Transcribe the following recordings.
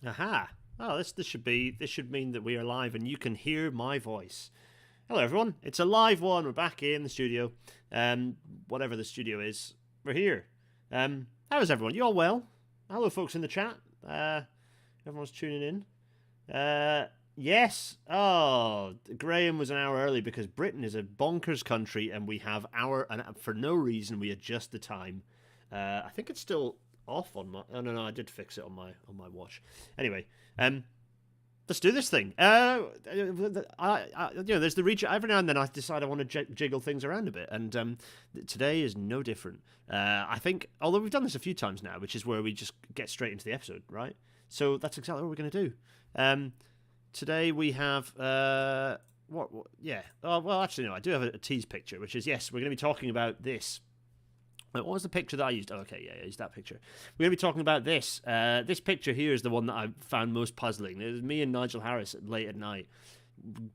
Aha! Oh, this should mean that we are live and you can hear my voice. Hello, everyone. It's a live one. We're back in the studio. Whatever the studio is, we're here. How is everyone? You all well? Hello, folks in the chat. Everyone's tuning in. Yes. Oh, Graham was an hour early because Britain is a bonkers country, and we have and for no reason we adjust the time. I think it's still off on my. Oh no, I did fix it on my watch. Anyway, let's do this thing. There's the reach. Every now and then I decide I want to jiggle things around a bit, and today is no different. I think, although we've done this a few times now, which is where we just get straight into the episode, right? So that's exactly what we're going to do. Today we have what? Yeah. Oh, well, actually, no. I do have a tease picture, which is yes, we're going to be talking about this. What was the picture that I used? Oh, okay, yeah, I used that picture. We're going to be talking about this. This picture here is the one that I found most puzzling. It was me and Nigel Harris late at night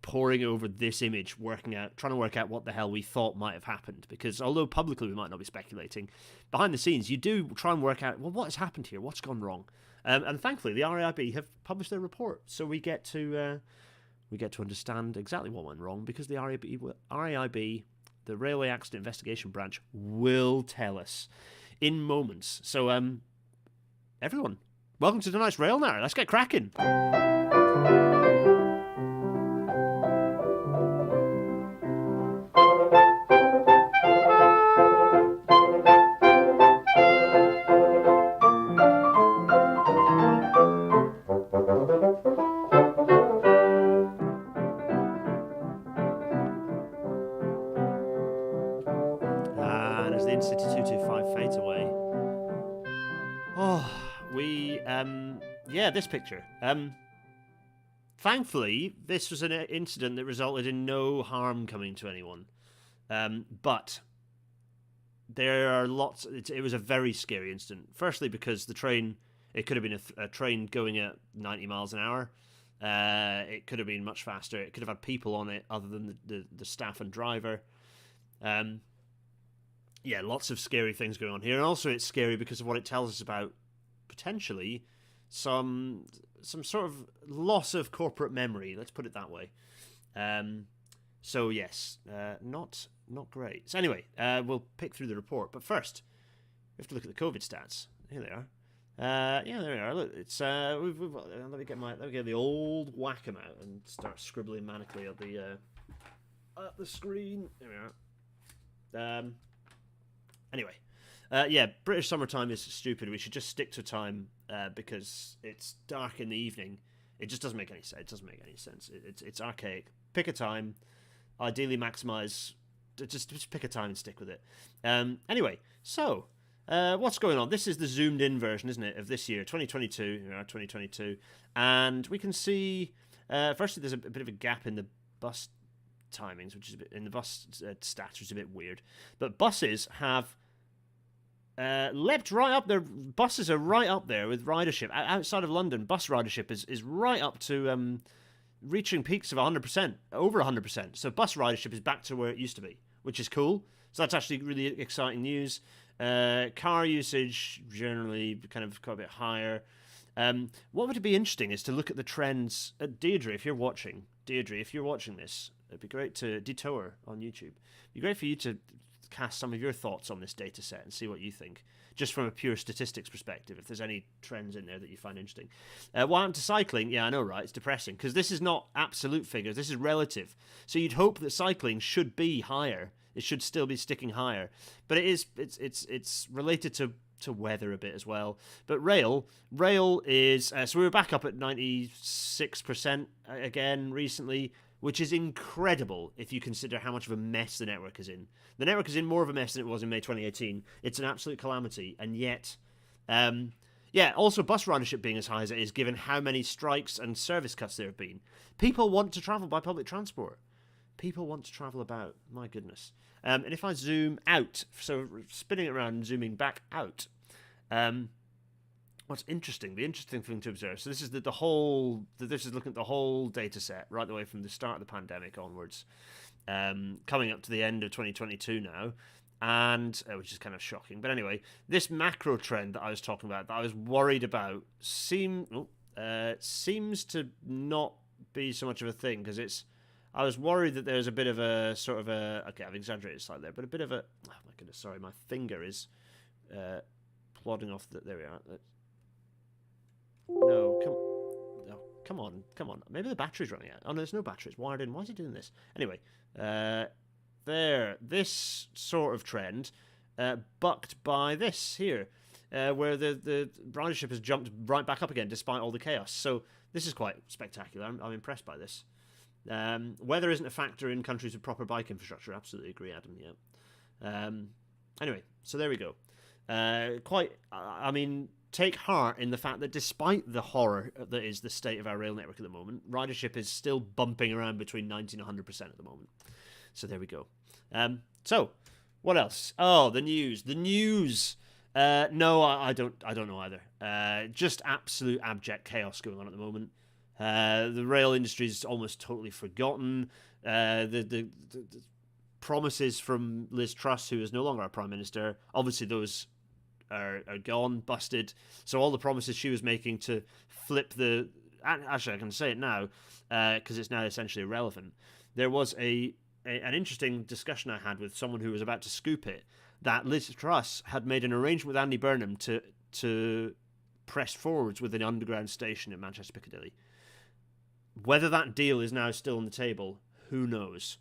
poring over this image, trying to work out what the hell we thought might have happened. Because although publicly we might not be speculating, behind the scenes you do try and work out, well, what has happened here? What's gone wrong? And thankfully, the RAIB have published their report, so we get to understand exactly what went wrong because the RAIB, the Railway Accident Investigation Branch, will tell us in moments. So, everyone, welcome to tonight's Rail Narrow. Let's get cracking. This picture. Thankfully, this was an incident that resulted in no harm coming to anyone. But there are lots. It was a very scary incident. Firstly, because the train, it could have been a train going at 90 miles an hour. It could have been much faster. It could have had people on it other than the staff and driver. Lots of scary things going on here. And also it's scary because of what it tells us about, potentially, some sort of loss of corporate memory. Let's put it that way. So yes, not great. So anyway, we'll pick through the report. But first, we have to look at the COVID stats. Here they are. There we are. Look, it's let me get the old Wacom out and start scribbling manically at the screen. There we are. Anyway. British summertime is stupid. We should just stick to time because it's dark in the evening. It just doesn't make any sense. It doesn't make any sense. It's archaic. Pick a time. Ideally, maximize. Just pick a time and stick with it. Anyway, so what's going on? This is the zoomed-in version, isn't it, of this year, 2022. 2022, and we can see. Firstly, there's a bit of a gap in the bus timings, which is in the bus stats, which is a bit weird. But buses have. Leapt right up there. Buses are right up there with ridership. Outside of London, bus ridership is right up to reaching peaks of 100%, over 100%. So bus ridership is back to where it used to be, which is cool. So that's actually really exciting news. Car usage generally kind of got a bit higher. What would be interesting is to look at the trends. Deirdre, if you're watching this, it'd be great to detour on YouTube. It'd be great for you to cast some of your thoughts on this data set and see what you think, just from a pure statistics perspective, if there's any trends in there that you find interesting. What happened to cycling? Yeah, I know, right? It's depressing, because this is not absolute figures, this is relative. So you'd hope that cycling should be higher. It should still be sticking higher. But it's related to weather a bit as well. But rail is... so we were back up at 96% again recently, which is incredible if you consider how much of a mess the network is in. The network is in more of a mess than it was in May 2018. It's an absolute calamity, and yet... also bus ridership being as high as it is, given how many strikes and service cuts there have been. People want to travel by public transport. People want to travel about. My goodness. And if I zoom out, so spinning it around and zooming back out... what's interesting, the interesting thing to observe, so this is this is looking at the whole data set right the way from the start of the pandemic onwards, coming up to the end of 2022 now, and which is kind of shocking. But anyway, this macro trend that I was talking about, that I was worried about, seems to not be so much of a thing, because I was worried that there's a bit of a sort of a... Okay, I've exaggerated slightly there, but a bit of a... Oh my goodness, sorry, my finger is plodding off. There we are. No, come on. Maybe the battery's running out. Oh, no, there's no battery. It's wired in. Why is he doing this? Anyway, there. This sort of trend bucked by this here, where the ridership has jumped right back up again despite all the chaos. So this is quite spectacular. I'm impressed by this. Weather isn't a factor in countries with proper bike infrastructure. Absolutely agree, Adam. Yeah. Anyway, so there we go. Take heart in the fact that despite the horror that is the state of our rail network at the moment, ridership is still bumping around between 90 and 100% at the moment. So there we go. So what else? Oh, the news. No, I don't know either. Just absolute abject chaos going on at the moment. The rail industry is almost totally forgotten. The promises from Liz Truss, who is no longer our Prime Minister, obviously those are gone, busted. So all the promises she was making to flip the... Actually, I can say it now, because it's now essentially irrelevant. There was an interesting discussion I had with someone who was about to scoop it, that Liz Truss had made an arrangement with Andy Burnham to press forwards with an underground station at Manchester Piccadilly. Whether that deal is now still on the table, who knows?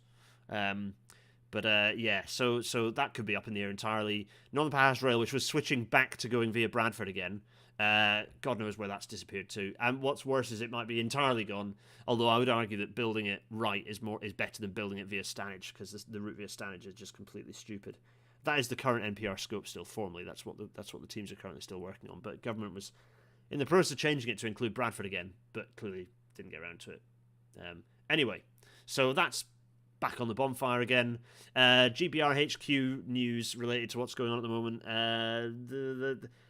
Yeah, so that could be up in the air entirely. Northern Powerhouse Rail, which was switching back to going via Bradford again, God knows where that's disappeared to. And what's worse is it might be entirely gone, although I would argue that building it right is better than building it via Stanage, because the route via Stanage is just completely stupid. That is the current NPR scope still formally. That's what the teams are currently still working on. But government was in the process of changing it to include Bradford again, but clearly didn't get around to it. Anyway, so that's back on the bonfire again. GBR HQ news related to what's going on at the moment.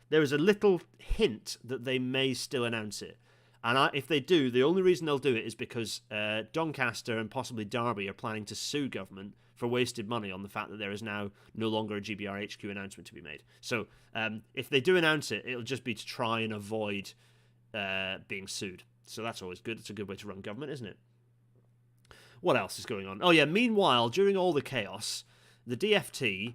There was a little hint that they may still announce it. And if they do, the only reason they'll do it is because Doncaster and possibly Derby are planning to sue government for wasted money on the fact that there is now no longer a GBR HQ announcement to be made. So if they do announce it, it'll just be to try and avoid being sued. So that's always good. It's a good way to run government, isn't it? What else is going on? Oh yeah, meanwhile, during all the chaos, the DFT,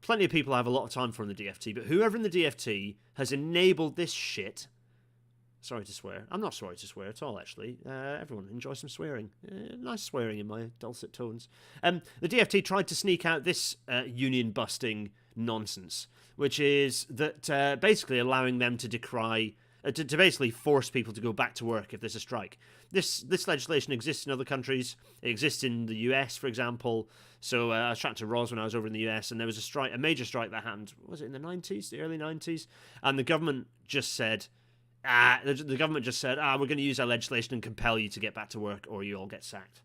plenty of people have a lot of time for in the DFT, but whoever in the DFT has enabled this shit... Sorry to swear. I'm not sorry to swear at all, actually. Everyone enjoy some swearing. Nice swearing in my dulcet tones. The DFT tried to sneak out this union-busting nonsense, which is that basically allowing them to decry... to basically force people to go back to work if there's a strike. This legislation exists in other countries. It exists in the US, for example. So I was chatting to Roz when I was over in the US, and there was a major strike that happened, was it in the 90s, the early 90s? And the government just said, we're going to use our legislation and compel you to get back to work or you all get sacked.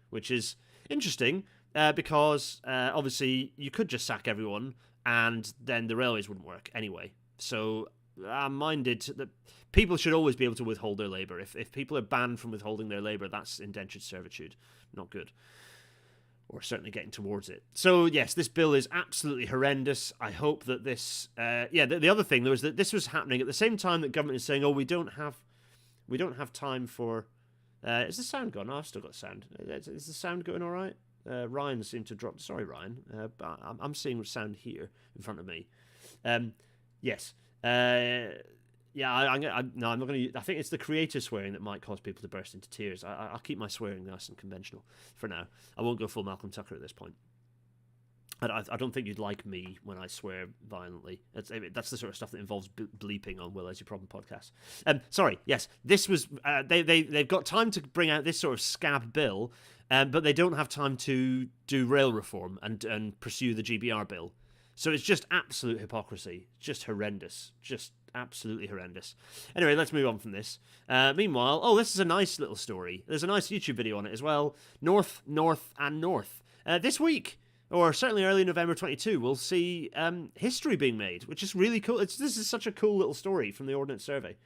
Which is interesting, because obviously you could just sack everyone and then the railways wouldn't work anyway. So... I'm minded that people should always be able to withhold their labour. If people are banned from withholding their labour, that's indentured servitude. Not good. Or certainly getting towards it. So, yes, this bill is absolutely horrendous. I hope that this... the other thing, though, is that this was happening at the same time that government is saying, we don't have time for... is the sound gone? Oh, I've still got sound. Is the sound going all right? Ryan seemed to drop... Sorry, Ryan. But I'm seeing sound here in front of me. Yes. I'm not going to. I think it's the creative swearing that might cause people to burst into tears. I'll keep my swearing nice and conventional for now. I won't go full Malcolm Tucker at this point. I don't think you'd like me when I swear violently. That's the sort of stuff that involves bleeping on Will As Your Problem podcast. Sorry, yes, this was they've got time to bring out this sort of scab bill, but they don't have time to do rail reform and pursue the GBR bill. So it's just absolute hypocrisy. Just horrendous. Just absolutely horrendous. Anyway, let's move on from this. Meanwhile, this is a nice little story. There's a nice YouTube video on it as well. North, and North. This week, or certainly early November 22, we'll see history being made, which is really cool. This is such a cool little story from the Ordnance Survey.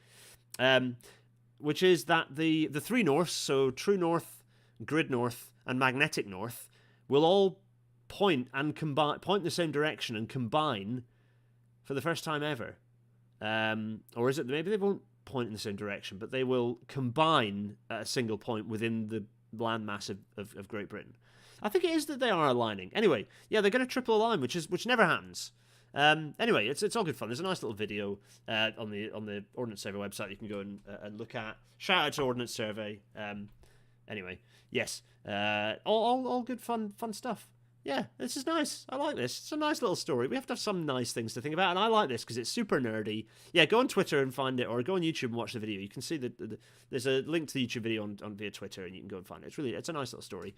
Which is that the three Norths, so True North, Grid North, and Magnetic North, will all point in the same direction and combine for the first time ever. Or is it maybe they won't point in the same direction, but they will combine at a single point within the landmass of Great Britain. I think it is that they are aligning. Anyway, yeah, they're going to triple align, which never happens. Anyway, it's all good fun. There's a nice little video on the Ordnance Survey website you can go and look at. Shout out to Ordnance Survey. Anyway, yes, all good fun stuff. Yeah, this is nice. I like this. It's a nice little story. We have to have some nice things to think about, and I like this because it's super nerdy. Yeah, go on Twitter and find it, or go on YouTube and watch the video. You can see there's a link to the YouTube video on via Twitter, and you can go and find it. It's a nice little story.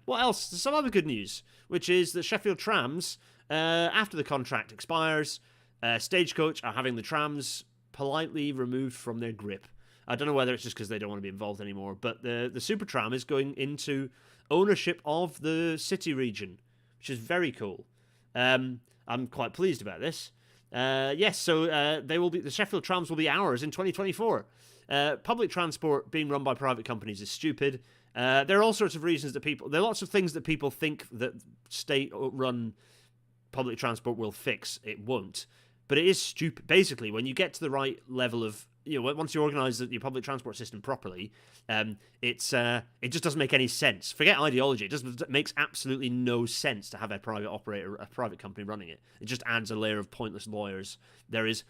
What else? There's some other good news, which is that Sheffield Trams, after the contract expires, Stagecoach are having the trams politely removed from their grip. I don't know whether it's just because they don't want to be involved anymore, but the Super Tram is going into ownership of the city region, which is very cool. I'm quite pleased about this. Yes, so the Sheffield Trams will be ours in 2024. Public transport being run by private companies is stupid. There are all sorts of reasons there are lots of things that people think that state-run public transport will fix. It won't. But it is stupid. Basically, when you get to the right level of, once you organise your public transport system properly, it just doesn't make any sense. Forget ideology. It makes absolutely no sense to have a private operator, a private company running it. It just adds a layer of pointless lawyers. There is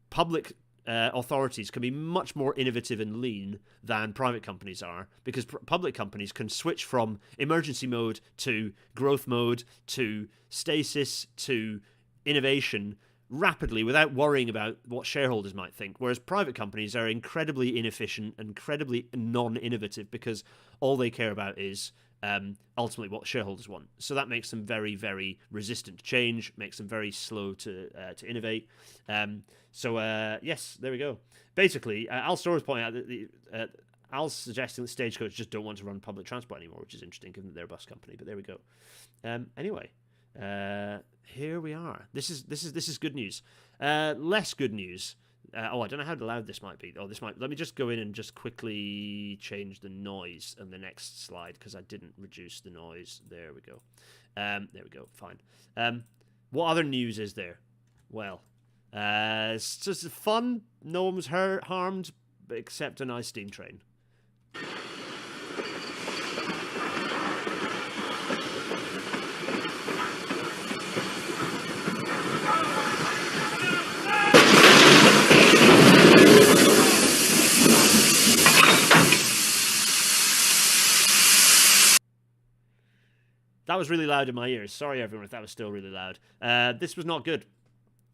public authorities can be much more innovative and lean than private companies are, because public companies can switch from emergency mode to growth mode to stasis to innovation rapidly without worrying about what shareholders might think, whereas private companies are incredibly inefficient and incredibly non-innovative because all they care about is ultimately what shareholders want. So that makes them very, very resistant to change, makes them very slow to innovate. Yes, there we go. Basically, Al Storr was pointing out that Al's suggesting that Stagecoach just don't want to run public transport anymore, which is interesting given that they're a bus company. But there we go. Anyway, here we are. This is good news. Less good news. I don't know how loud this might be. Let me just go in and just quickly change the noise on the next slide because I didn't reduce the noise. There we go. There we go. Fine. What other news is there? Well, it's just fun. No one was harmed except a nice steam train. That was really loud in my ears. Sorry, everyone, if that was still really loud. This was not good.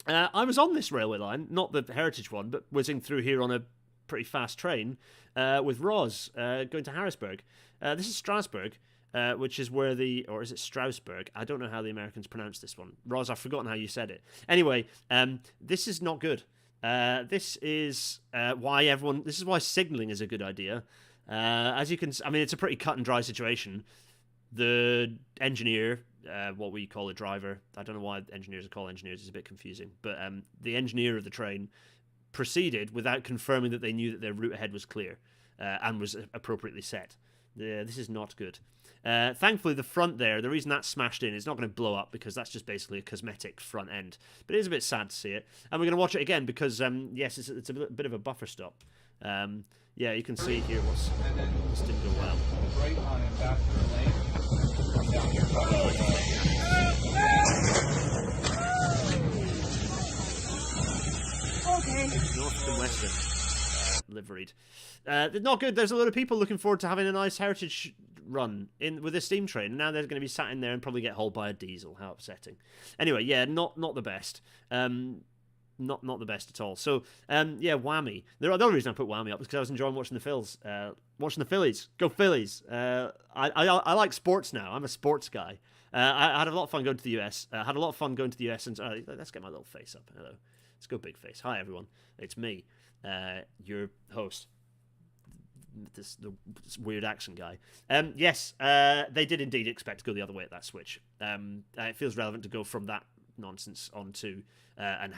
I was on this railway line, not the heritage one, but whizzing through here on a pretty fast train with Roz going to Harrisburg. This is Strasbourg, which is where or is it Strasbourg? I don't know how the Americans pronounce this one. Roz, I've forgotten how you said it. Anyway, this is not good. This is why signalling is a good idea. As you can, it's a pretty cut and dry situation. The engineer, what we call a driver, I don't know why engineers are called engineers, it's a bit confusing, but the engineer of the train proceeded without confirming that they knew that their route ahead was clear and was appropriately set. This is not good. Thankfully, the front there, the reason that's smashed in, it's not going to blow up because that's just basically a cosmetic front end. But it is a bit sad to see it. And we're going to watch it again because, yes, it's a bit of a buffer stop. Yeah, you can see here this didn't go well. Right on Ambassador Lane. Down here. Okay. North and Western liveried. Not good. There's a lot of people looking forward to having a nice heritage run with a steam train, and now they're going to be sat in there and probably get hauled by a diesel. How upsetting. Anyway, yeah, not the best. Not the best at all. So, yeah, whammy. The other reason I put whammy up is because I was enjoying watching the Phils. Watching the Phillies. Go Phillies. I like sports now. I'm a sports guy. I had a lot of fun going to the US. Had a lot of fun going to the US. And let's get my little face up. Hello. Let's go big face. Hi, everyone. It's me, your host. This weird accent guy. Yes, they did indeed expect to go the other way at that switch. It feels relevant to go from that nonsense onto and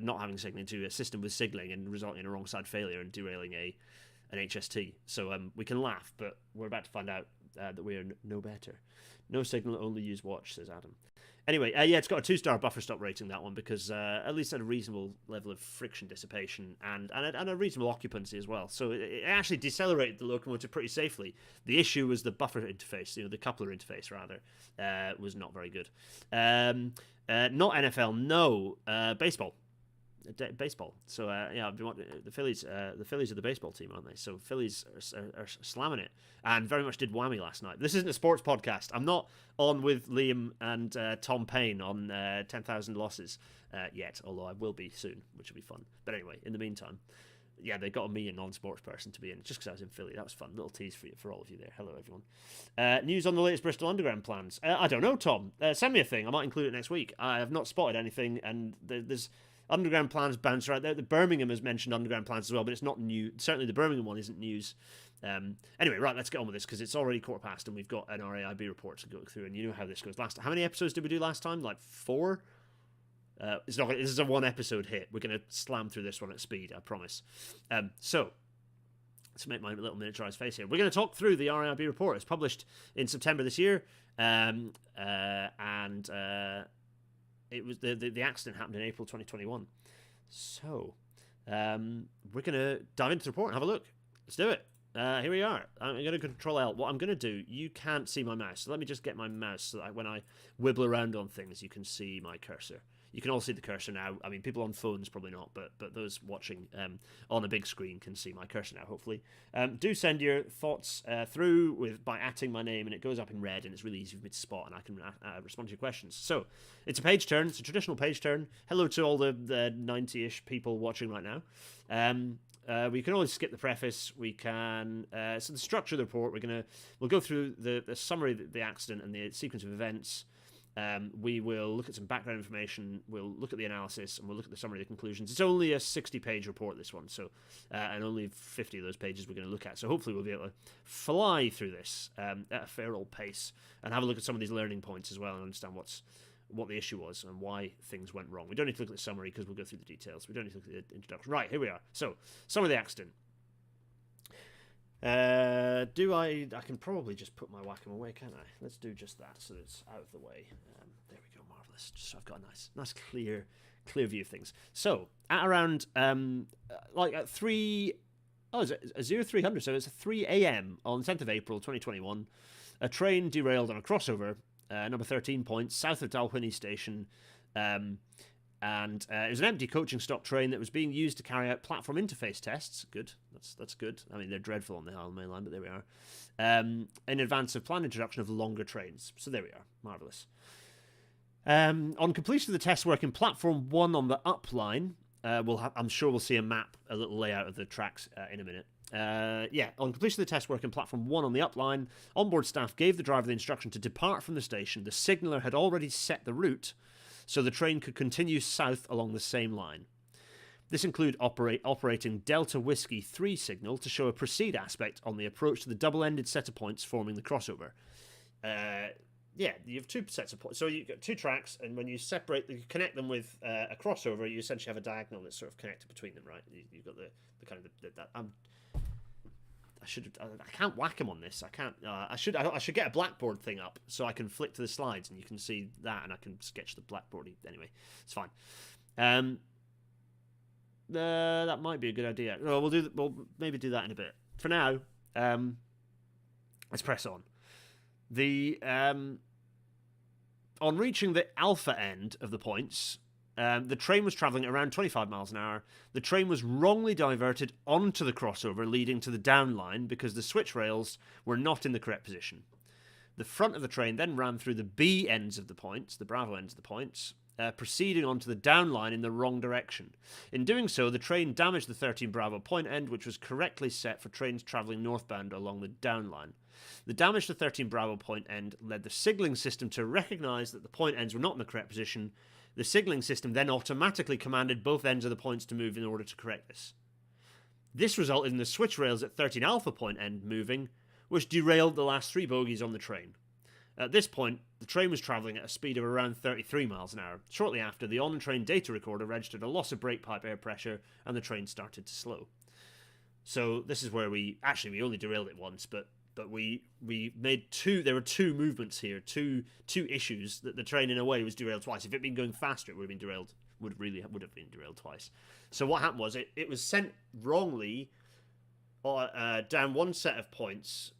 not having signaling to a system with signaling and resulting in a wrong side failure and derailing an HST. So we can laugh, but we're about to find out that we are no better. No signal, only use watch, says Adam. Anyway, yeah, it's got a 2-star buffer stop rating, that one, because at least had a reasonable level of friction dissipation and a reasonable occupancy as well. So it actually decelerated the locomotive pretty safely. The issue was the buffer interface, the coupler interface rather, was not very good. Not NFL, no, baseball. Baseball. So yeah, the Phillies are the baseball team, aren't they? So Phillies are slamming it, and very much did whammy last night. This isn't a sports podcast. I'm not on with Liam and Tom Payne on 10,000 losses yet, although I will be soon, which will be fun. But anyway, in the meantime, yeah, they got me, a non-sports person, to be in just because I was in Philly. That was fun. Little tease for all of you there. Hello, everyone. News on the latest Bristol Underground plans. I don't know, Tom. Send me a thing. I might include it next week. I have not spotted anything, and there's underground plans bounce right there. The Birmingham has mentioned underground plans as well, but it's not new. Certainly the Birmingham one isn't news. Anyway, right, let's get on with this because it's already 15:15 and we've got an RAIB report to go through, and you know how this goes. How many episodes did we do last time? Like 4? This is a 1-episode hit. We're going to slam through this one at speed, I promise. So let's make my little miniaturized face here. We're going to talk through the RAIB report. It's published in September this year, and it was the accident happened in April 2021. So we're going to dive into the report and have a look. Let's do it. Here we are. I'm going to Control L. What I'm going to do, you can't see my mouse, so let me just get my mouse so that when I wibble around on things, you can see my cursor. You can all see the cursor now. I mean, people on phones probably not, but those watching on a big screen can see my cursor now, hopefully. Do send your thoughts through by @ing my name, and it goes up in red, and it's really easy for me to spot, and I can respond to your questions. So, it's a page turn. It's a traditional page turn. Hello to all the 90-ish people watching right now. We can always skip the preface. We can. So the structure of the report, we'll go through the summary of the accident and the sequence of events. We will look at some background information. We'll look at the analysis, and we'll look at the summary of the conclusions. It's only a 60-page report, this one, so and only 50 of those pages we're going to look at. So hopefully we'll be able to fly through this at a fair old pace and have a look at some of these learning points as well and understand what the issue was and why things went wrong. We don't need to look at the summary because we'll go through the details. We don't need to look at the introduction. Right, here we are. So, summary of the accident. I can probably just put my Wacom away, can't I? Let's do just that so it's out of the way. There we go, marvellous. Just so I've got a nice clear view of things. So, at around, at 3... Oh, is it 0300? So it's 3 a.m. on the 10th of April, 2021. A train derailed on a crossover, number 13 points, south of Dalwhinnie station, and it was an empty coaching stock train that was being used to carry out platform interface tests. Good, that's good. I mean, they're dreadful on the Highland Main Line, but there we are. In advance of planned introduction of longer trains. So there we are, marvellous. On completion of the test work in platform 1 on the up line, I'm sure we'll see a little layout of the tracks in a minute. On completion of the test work in platform 1 on the up line, onboard staff gave the driver the instruction to depart from the station. The signaller had already set the route, so the train could continue south along the same line. This included operating Delta Whiskey 3 signal to show a proceed aspect on the approach to the double-ended set of points forming the crossover. You have 2 sets of points. So you've got 2 tracks, and when you connect them with a crossover, you essentially have a diagonal that's sort of connected between them, right? You've got the kind of that. I can't whack him on this. I can't. I should get a blackboard thing up so I can flick to the slides and you can see that, and I can sketch the blackboard. Anyway, it's fine. That might be a good idea. Well, we'll maybe do that in a bit. For now, let's press on. On reaching the alpha end of the points, the train was travelling around 25 miles an hour. The train was wrongly diverted onto the crossover leading to the down line because the switch rails were not in the correct position. The front of the train then ran through the B ends of the points, the Bravo ends of the points, proceeding onto the down line in the wrong direction. In doing so, the train damaged the 13 Bravo point end, which was correctly set for trains travelling northbound along the down line. The damage to 13 Bravo point end led the signalling system to recognise that the point ends were not in the correct position. The signalling system then automatically commanded both ends of the points to move in order to correct this. This resulted in the switch rails at 13 Alpha point end moving, which derailed the last 3 bogies on the train. At this point, the train was travelling at a speed of around 33 miles an hour. Shortly after, the on-train data recorder registered a loss of brake pipe air pressure, and the train started to slow. So this is where we only derailed it once, but But we made two. There were two movements here, two issues that the train in a way was derailed twice. If it had been going faster, it would have been derailed. Would have been derailed twice. So what happened was it was sent wrongly down one set of points,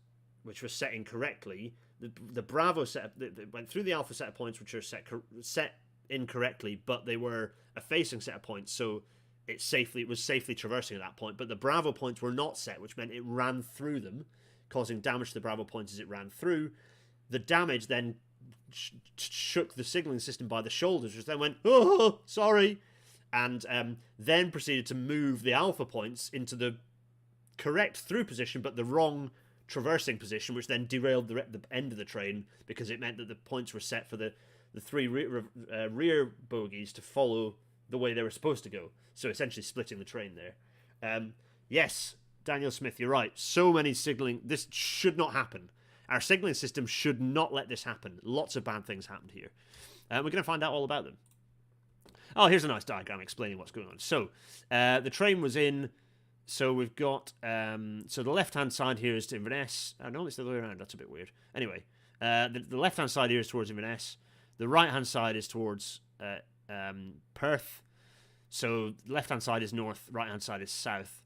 which was set incorrectly. The Bravo set went through the Alpha set of points, which are set incorrectly, but they were a facing set of points, so it was safely traversing at that point. But the Bravo points were not set, which meant it ran through them, causing damage to the Bravo points as it ran through. The damage then shook the signaling system by the shoulders, which then went, oh, sorry, and then proceeded to move the Alpha points into the correct through position, but the wrong traversing position, which then derailed the end of the train, because it meant that the points were set for the three rear bogies to follow the way they were supposed to go. So essentially splitting the train there. Yes, Daniel Smith, you're right. So many signaling. This should not happen. Our signaling system should not let this happen. Lots of bad things happened here. We're going to find out all about them. Oh, here's a nice diagram explaining what's going on. So the train was in. So we've got. So the left-hand side here is to Inverness. No, it's the other way around. That's a bit weird. Anyway, the left-hand side here is towards Inverness. The right-hand side is towards Perth. So the left-hand side is north, right-hand side is south.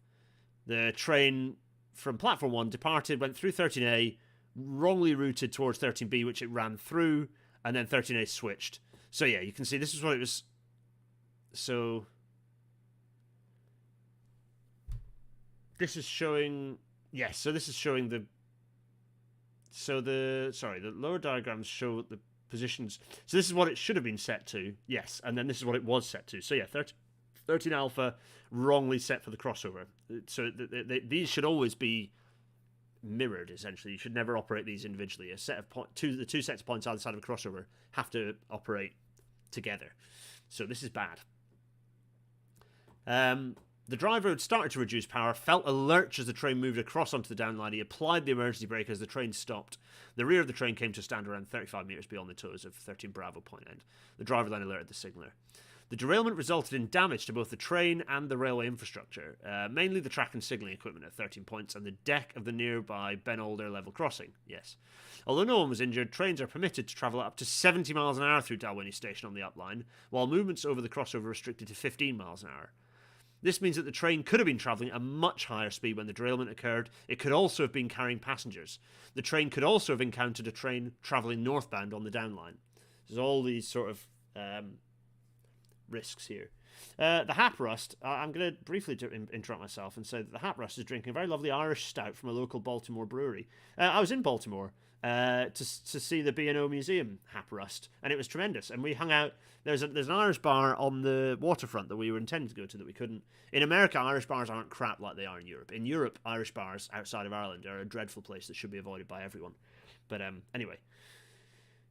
The train from platform 1 departed, went through 13A, wrongly routed towards 13B, which it ran through, and then 13A switched. So yeah, you can see this is what it was. So this is showing, yes, so this is showing the lower diagrams show the positions. So this is what it should have been set to, yes, and then this is what it was set to. So yeah, 13 Alpha wrongly set for the crossover. So these should always be mirrored, essentially. You should never operate these individually. The two sets of points either side of a crossover have to operate together. So this is bad. The driver had started to reduce power, felt a lurch as the train moved across onto the down line. He applied the emergency brake as the train stopped. The rear of the train came to a stand around 35 metres beyond the toes of 13 Bravo point end. The driver then alerted the signaller. The derailment resulted in damage to both the train and the railway infrastructure, mainly the track and signalling equipment at 13 points and the deck of the nearby Ben Alder level crossing, yes. Although no one was injured, trains are permitted to travel up to 70 miles an hour through Dalwhinnie station on the up line, while movements over the crossover are restricted to 15 miles an hour. This means that the train could have been travelling at a much higher speed when the derailment occurred. It could also have been carrying passengers. The train could also have encountered a train travelling northbound on the downline. There's all these sort of risks here. The Hap Rust, I'm going to briefly interrupt myself and say that the Hap Rust is drinking a very lovely Irish stout from a local Baltimore brewery. I was in Baltimore to see the B&O Museum Hap Rust, and it was tremendous. And we hung out. There's an Irish bar on the waterfront that we were intending to go to that we couldn't. In America, Irish bars aren't crap like they are in Europe. In Europe, Irish bars outside of Ireland are a dreadful place that should be avoided by everyone. But anyway.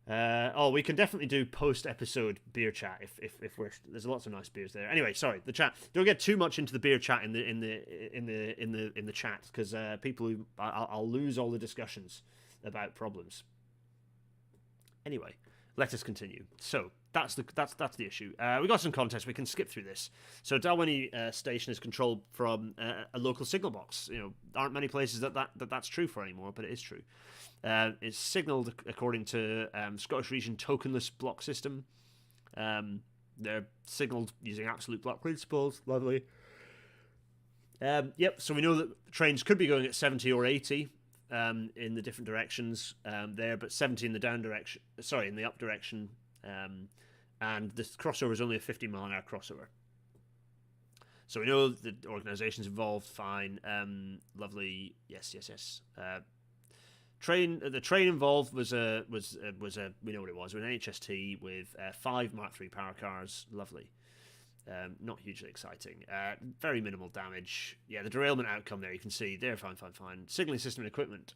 We can definitely do post-episode beer chat if we're. There's lots of nice beers there. Anyway, sorry, the chat. Don't get too much into the beer chat in the chat, because people who I'll lose all the discussions about problems. Anyway, let us continue. So that's the issue. We got some context. We can skip through this. So Dalwhinnie station is controlled from a local signal box. You know, aren't many places that's true for anymore, but it is true. It's signalled according to Scottish Region tokenless block system. They're signalled using absolute block principles. Lovely. Yep. So we know that trains could be going at 70 or 80 in the different directions there, but 70 in the down direction. Sorry, in the up direction. And the crossover is only a 50 mile an hour crossover. So we know the organisation's involved. Fine. Lovely. Yes. The train involved was a we know what it was, an HST with 5 Mark III power cars. Lovely. Not hugely exciting. Very minimal damage. Yeah, the derailment outcome there, you can see they're fine. Signalling system and equipment.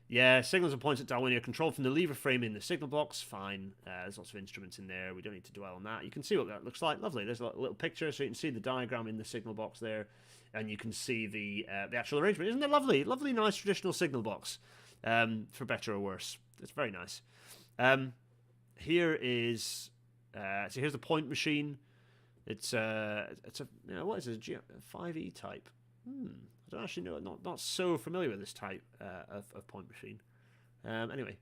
Signals and points at Dalwhinnie are controlled from the lever frame in the signal box. Fine. There's lots of instruments in there. We don't need to dwell on that. You can see what that looks like. Lovely. There's a little picture, so you can see the diagram in the signal box there, and you can see the actual arrangement. Isn't it lovely? Lovely, nice traditional signal box, for better or worse. It's very nice. Here is so here's the point machine. It's a what is it? A 5E type. I don't actually know. Not so familiar with this type of point machine. Anyway.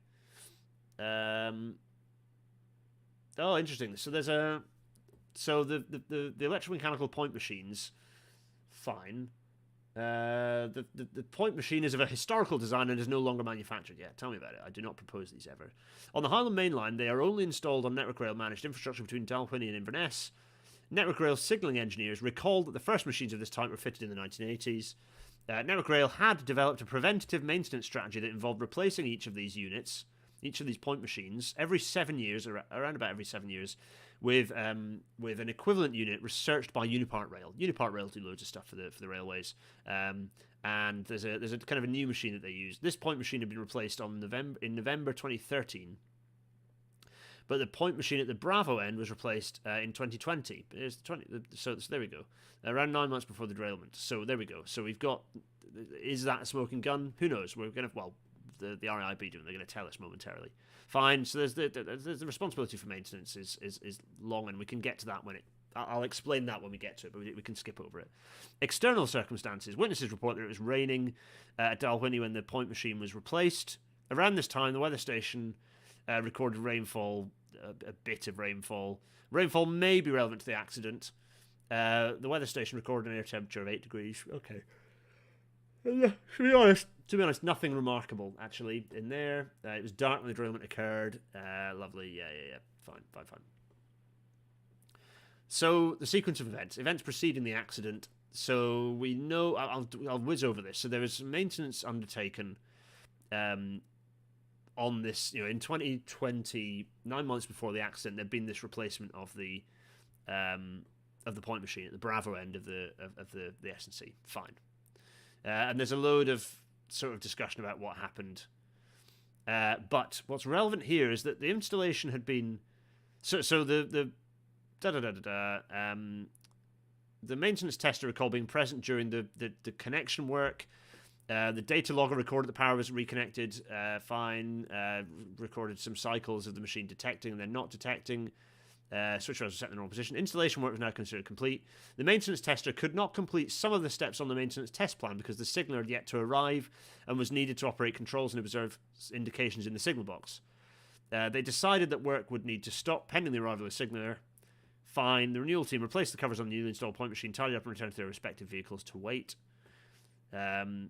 Oh, interesting. So there's the electromechanical point machines, fine. The point machine is of a historical design and is no longer manufactured yet. Tell me about it. I do not propose these ever. On the Highland Main Line, they are only installed on Network Rail managed infrastructure between Dalwhinnie and Inverness. Network Rail signalling engineers recalled that the first machines of this type were fitted in the 1980s. Network Rail had developed a preventative maintenance strategy that involved replacing each of these units, each of these point machines, every 7 years, around about every 7 years, with an equivalent unit researched by Unipart Rail. Unipart Rail do loads of stuff for the railways, and there's a kind of a new machine that they use. This point machine had been replaced in November 2013, but the point machine at the Bravo end was replaced in 2020. So there we go, around 9 months before the derailment. So there we go. So we've got, is that a smoking gun? Who knows? We're gonna the RAIB doing. They're going to tell us momentarily. Fine. So there's the responsibility for maintenance is long, and we can get to that when I'll explain that when we get to it, but we can skip over it. External circumstances. Witnesses report that it was raining at Dalwhinnie when the point machine was replaced. Around this time, the weather station recorded rainfall, a bit of rainfall. Rainfall may be relevant to the accident. The weather station recorded an air temperature of 8 degrees. Okay. To be honest, nothing remarkable actually in there. It was dark when the derailment occurred. Lovely, yeah. Fine. So the sequence of events preceding the accident. So we know. I'll whiz over this. So there was maintenance undertaken on this. In 2020, 9 months before the accident, there'd been this replacement of the point machine at the Bravo end of the S&C. Fine. And there's a load of sort of discussion about what happened. But what's relevant here is that the installation had been... So the maintenance tester recalled being present during the connection work. The data logger recorded the power was reconnected. Fine. Recorded some cycles of the machine detecting and then not detecting. Switch rods were set in the normal position. Installation work was now considered complete. The maintenance tester could not complete some of the steps on the maintenance test plan because the signaller had yet to arrive and was needed to operate controls and observe indications in the signal box. They decided that work would need to stop pending the arrival of the signaller. Fine. The renewal team replaced the covers on the newly installed point machine, tidied up and returned to their respective vehicles to wait. So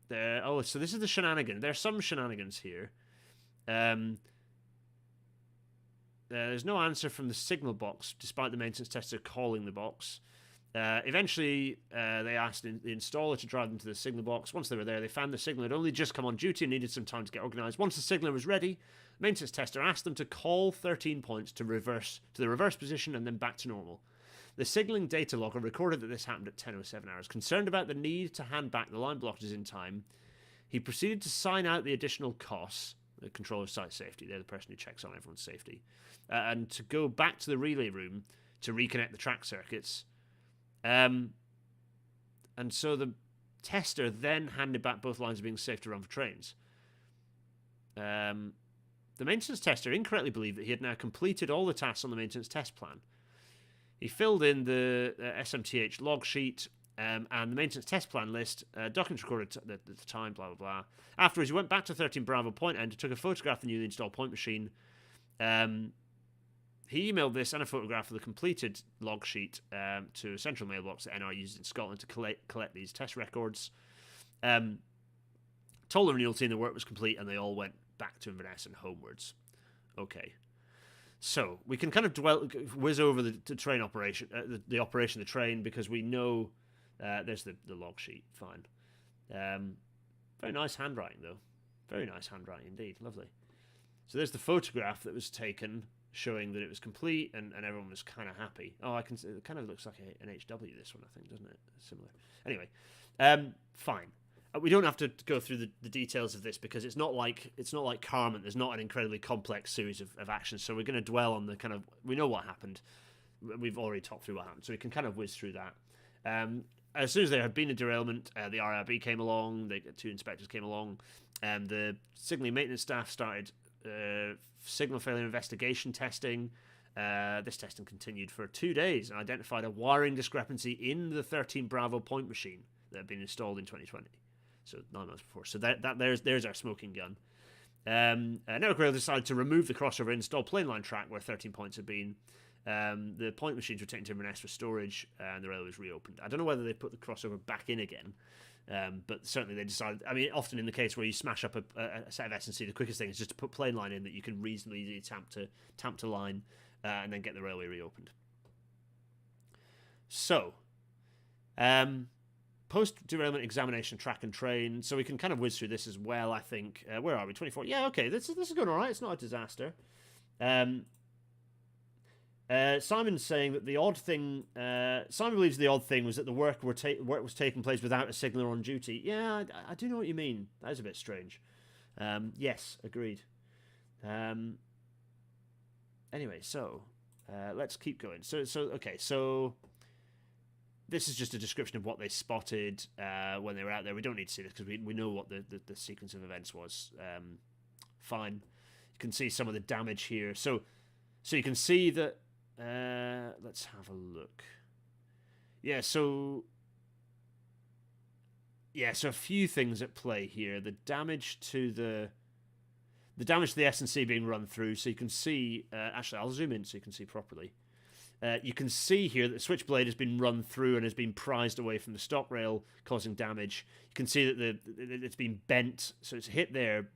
this is the shenanigan. There are some shenanigans here. There's no answer from the signal box, despite the maintenance tester calling the box. Eventually, they asked the installer to drive them to the signal box. Once they were there, they found the signaller had only just come on duty and needed some time to get organised. Once the signaller was ready, the maintenance tester asked them to call 13 points to the reverse position and then back to normal. The signalling data logger recorded that this happened at 10:07 hours. Concerned about the need to hand back the line blockages in time, he proceeded to sign out the additional costs. The controller of site safety, they're the person who checks on everyone's safety, and to go back to the relay room to reconnect the track circuits. And so the tester then handed back both lines of being safe to run for trains. The maintenance tester incorrectly believed that he had now completed all the tasks on the maintenance test plan. He filled in the SMTH log sheet and the maintenance test plan list, documents recorded at the time, blah, blah, blah. Afterwards, he went back to 13 Bravo Point End, took a photograph of the newly installed point machine. He emailed this and a photograph of the completed log sheet to a central mailbox that NR uses in Scotland to collect these test records. Told the renewal team the work was complete, and they all went back to Inverness and homewards. Okay. So, we can kind of whiz over the train operation, the operation of the train, because we know... there's the log sheet, fine. Very nice handwriting, though. Very nice handwriting indeed, lovely. So there's the photograph that was taken, showing that it was complete, and everyone was kind of happy. Oh, it kind of looks like an HW, this one, I think, doesn't it? Similar. Anyway, fine. We don't have to go through the details of this, because it's not like Carmen. There's not an incredibly complex series of actions, so we're going to dwell on the kind of... We know what happened. We've already talked through what happened, so we can kind of whiz through that. As soon as there had been a derailment, the RAIB came along, the two inspectors came along, and the signalling maintenance staff started signal failure investigation testing. This testing continued for 2 days and identified a wiring discrepancy in the 13 Bravo point machine that had been installed in 2020. So 9 months before. So there's our smoking gun. Network Rail decided to remove the crossover install plain line track where 13 points had been. The point machines were taken to Inverness for storage, and the rail was reopened. I don't know whether they put the crossover back in again, but certainly they decided. I mean, often in the case where you smash up a set of S&C, the quickest thing is just to put plain line in that you can reasonably easily tamp to line, and then get the railway reopened. So, post-derailment examination, track and train. So we can kind of whiz through this as well, I think. Where are we? 24. Yeah, okay. This is going all right. It's not a disaster. Simon's saying that the odd thing... Simon believes the odd thing was that the work was taking place without a signaller on duty. Yeah, I do know what you mean. That is a bit strange. Yes, agreed. Anyway, so... let's keep going. So... This is just a description of what they spotted when they were out there. We don't need to see this because we know what the sequence of events was. Fine. You can see some of the damage here. So you can see that... let's have a look. So a few things at play here. The damage to the S&C being run through. So you can see... actually, I'll zoom in so you can see properly. You can see here that the switchblade has been run through and has been prized away from the stock rail, causing damage. You can see that it's been bent, so it's hit there,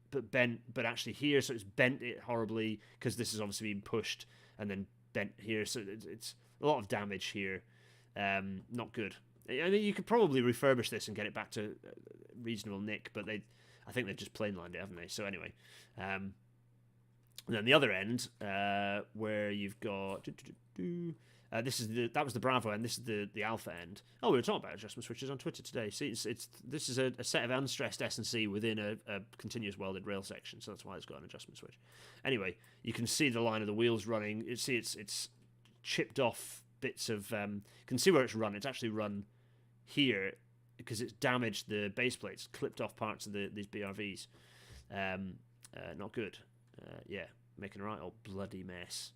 but bent, but actually here, so it's bent it horribly because this has obviously been pushed and then bent here. So it's a lot of damage here. Not good. I mean, you could probably refurbish this and get it back to reasonable nick, but I think they've just plain lined it, haven't they? So anyway. And then the other end, where you've got that was the Bravo end. This is the Alpha end. Oh, we were talking about adjustment switches on Twitter today. See, this is a set of unstressed S&C within a continuous welded rail section, so that's why it's got an adjustment switch. Anyway, you can see the line of the wheels running. You see, it's chipped off bits of. You can see where it's run. It's actually run here because it's damaged the base plates, clipped off parts of these BRVs. Not good. Making a right old bloody mess.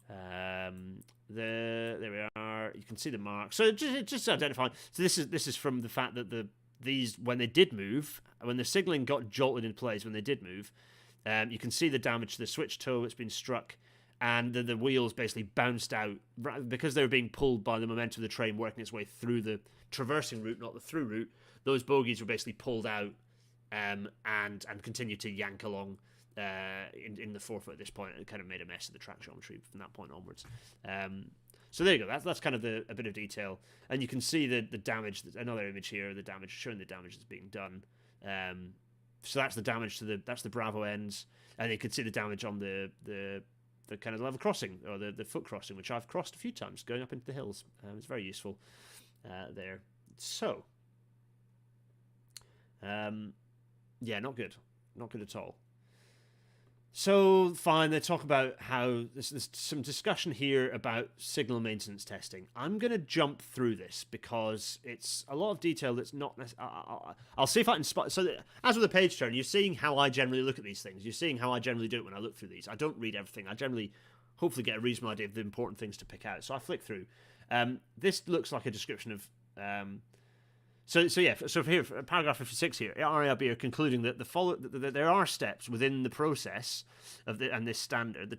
There we are. You can see the mark. So just identifying. So this is from the fact that these when they did move, when the signalling got jolted in place, when they did move, you can see the damage to the switch toe. It's been struck, and the wheels basically bounced out because they were being pulled by the momentum of the train working its way through the traversing route, not the through route. Those bogies were basically pulled out, and continued to yank along. In the forefoot at this point, it kind of made a mess of the track geometry from that point onwards. So there you go. That's kind of a bit of detail, and you can see the damage. Another image here, the damage showing the damage that's being done. So that's the damage to that's the Bravo ends, and you can see the damage on the kind of level crossing or the foot crossing, which I've crossed a few times going up into the hills. It's very useful there. So not good at all. So, fine, they talk about how there's some discussion here about signal maintenance testing. I'm going to jump through this because it's a lot of detail that's not... I'll see if I can spot... So, as with a page turn, you're seeing how I generally look at these things. You're seeing how I generally do it when I look through these. I don't read everything. I generally, hopefully, get a reasonable idea of the important things to pick out. So, I flick through. This looks like a description of... So here, paragraph 56 here, RAIB are concluding that that there are steps within the process of this standard, the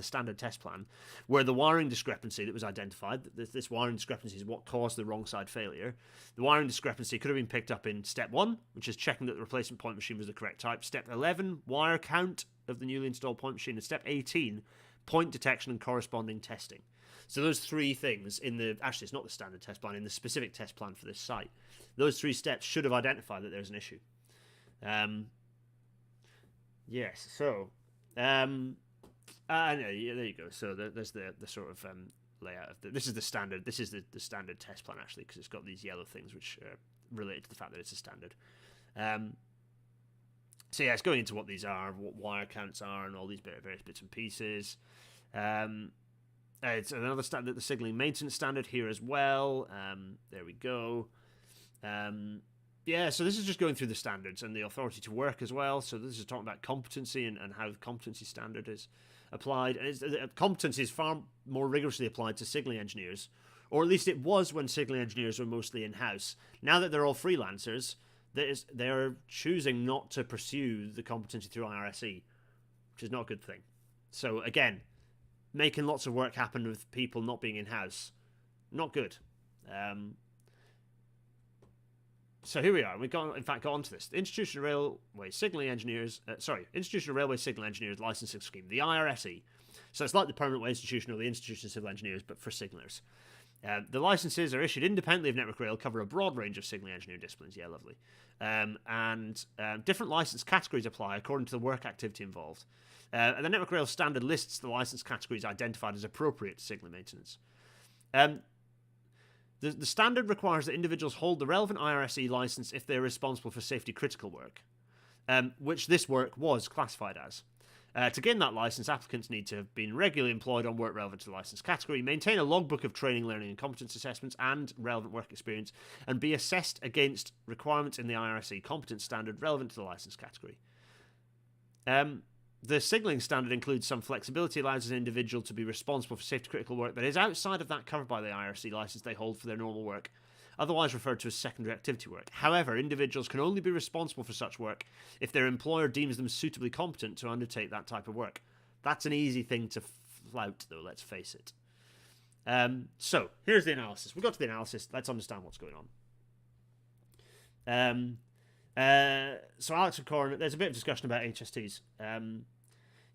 standard test plan, where the wiring discrepancy that was identified, this wiring discrepancy is what caused the wrong side failure. The wiring discrepancy could have been picked up in step 1, which is checking that the replacement point machine was the correct type. Step 11, wire count of the newly installed point machine. And step 18, point detection and corresponding testing. So those three things actually it's not the standard test plan, in the specific test plan for this site, those three steps should have identified that there's an issue. Yes, so there you go. So there's the sort of layout of this is the standard. This is the standard test plan actually, because it's got these yellow things which are related to the fact that it's a standard. So yeah, it's going into what these are, what wire counts are, and all these various bits and pieces. It's another standard, the signalling maintenance standard here as well. There we go. So this is just going through the standards and the authority to work as well. So this is talking about competency and how the competency standard is. applied, and competence is far more rigorously applied to signalling engineers, or at least it was when signalling engineers were mostly in-house. Now that they're all freelancers, they're choosing not to pursue the competency through IRSE, which is not a good thing. So again, making lots of work happen with people not being in-house, not good. So here we are. We've got onto this. The Institutional Railway Signalling Engineers, Institutional Railway Signal Engineers Licensing Scheme, the IRSE. So it's like the Permanent Way Institution or the Institution of Civil Engineers, but for signallers. The licenses are issued independently of Network Rail, cover a broad range of signalling engineering disciplines. Yeah, lovely. And different license categories apply according to the work activity involved. And the Network Rail standard lists the license categories identified as appropriate to signalling maintenance. The standard requires that individuals hold the relevant IRSE license if they're responsible for safety critical work, which this work was classified as. To gain that license, applicants need to have been regularly employed on work relevant to the license category, maintain a logbook of training, learning, and competence assessments and relevant work experience, and be assessed against requirements in the IRSE competence standard relevant to the license category. The signalling standard includes some flexibility, allows an individual to be responsible for safety critical work that is outside of that covered by the IRSE license they hold for their normal work, otherwise referred to as secondary activity work. However, individuals can only be responsible for such work if their employer deems them suitably competent to undertake that type of work. That's an easy thing to flout, though, let's face it. So, here's the analysis. We got to the analysis. Let's understand what's going on. So Alex and Corin, there's a bit of discussion about HSTs.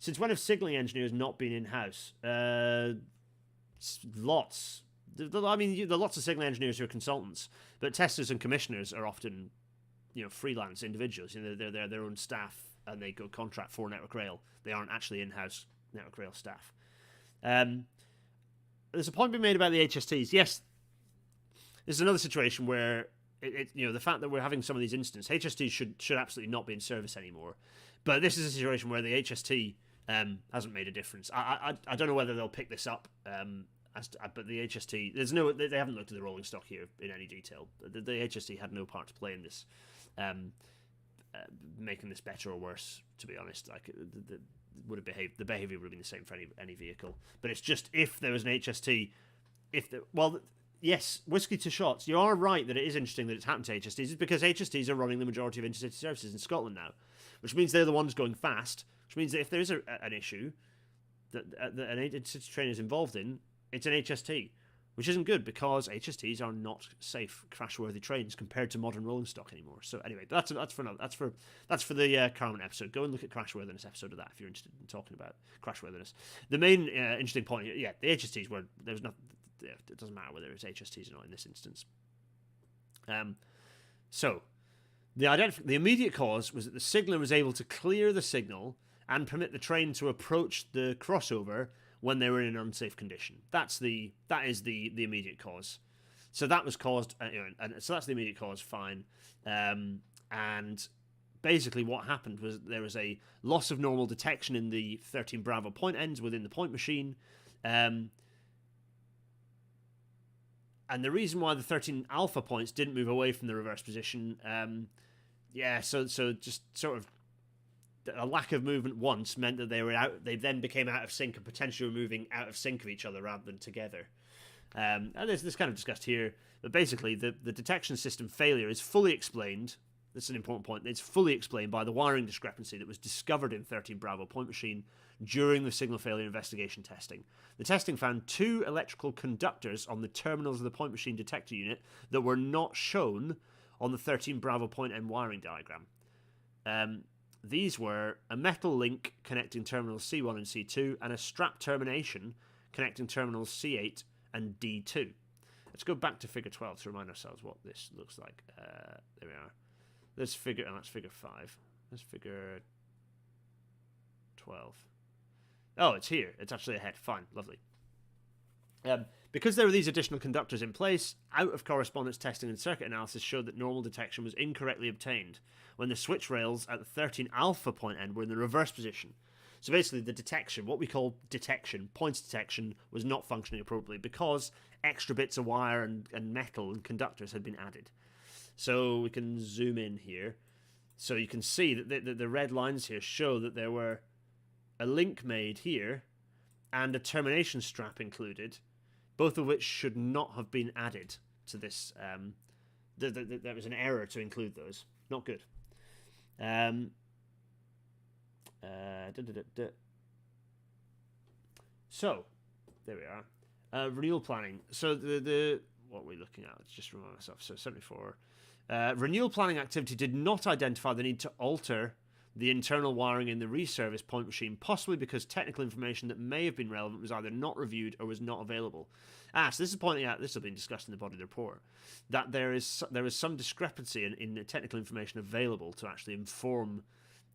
Since when have signalling engineers not been in-house? Lots. I mean, there are lots of signalling engineers who are consultants, but testers and commissioners are often, freelance individuals. They're their own staff, and they go contract for Network Rail. They aren't actually in-house Network Rail staff. There's a point being made about the HSTs. Yes, this is another situation where the fact that we're having some of these incidents, HSTs should absolutely not be in service anymore. But this is a situation where the HST hasn't made a difference. I don't know whether they'll pick this up. But the HST, they haven't looked at the rolling stock here in any detail. The HST had no part to play in this, making this better or worse. To be honest, the behaviour would have been the same for any vehicle. But it's just if there was an HST, yes, whiskey to shots. You are right that it is interesting that it's happened to HSTs. It's because HSTs are running the majority of intercity services in Scotland now, which means they're the ones going fast. Which means that if there is an issue that an intercity train is involved in, it's an HST, which isn't good because HSTs are not safe, crash-worthy trains compared to modern rolling stock anymore. So anyway, that's for the Carmen episode. Go and look at crashworthiness episode of that if you're interested in talking about crashworthiness. The main interesting point here, the HSTs were there's nothing. It doesn't matter whether it's HSTs or not in this instance. So the immediate cause was that the signaller was able to clear the signal and permit the train to approach the crossover when they were in an unsafe condition. That is the immediate cause. So that was caused, and so that's the immediate cause. Fine, and basically what happened was there was a loss of normal detection in the 13 Bravo point ends within the point machine, and the reason why the 13 Alpha points didn't move away from the reverse position, so just sort of a lack of movement once meant that they then became out of sync and potentially were moving out of sync of each other rather than together. And there's this kind of discussed here, but basically the detection system failure is fully explained. This is an important point. It's fully explained by the wiring discrepancy that was discovered in 13 Bravo point machine during the signal failure investigation testing. The testing found 2 electrical conductors on the terminals of the point machine detector unit that were not shown on the 13 Bravo point end wiring diagram. These were a metal link connecting terminals C1 and C2 and a strap termination connecting terminals C8 and D2. Let's go back to figure 12 to remind ourselves what this looks like. There we are. That's figure 5. That's figure 12. Oh, it's here. It's actually ahead. Fine. Lovely. Because there were these additional conductors in place, out of correspondence testing and circuit analysis showed that normal detection was incorrectly obtained when the switch rails at the 13 Alpha point end were in the reverse position. So basically the detection, what we call detection, points detection, was not functioning appropriately because extra bits of wire and metal and conductors had been added. So we can zoom in here. So you can see that the red lines here show that there were a link made here, and a termination strap included, both of which should not have been added to this. There was an error to include those. Not good. So, there we are. Renewal planning. So what are we looking at? Let's just remind myself. So 74. Renewal planning activity did not identify the need to alter the internal wiring in the reservice point machine, possibly because technical information that may have been relevant was either not reviewed or was not available. So this is pointing out, this has been discussed in the body of the report, that there is some discrepancy in the technical information available to actually inform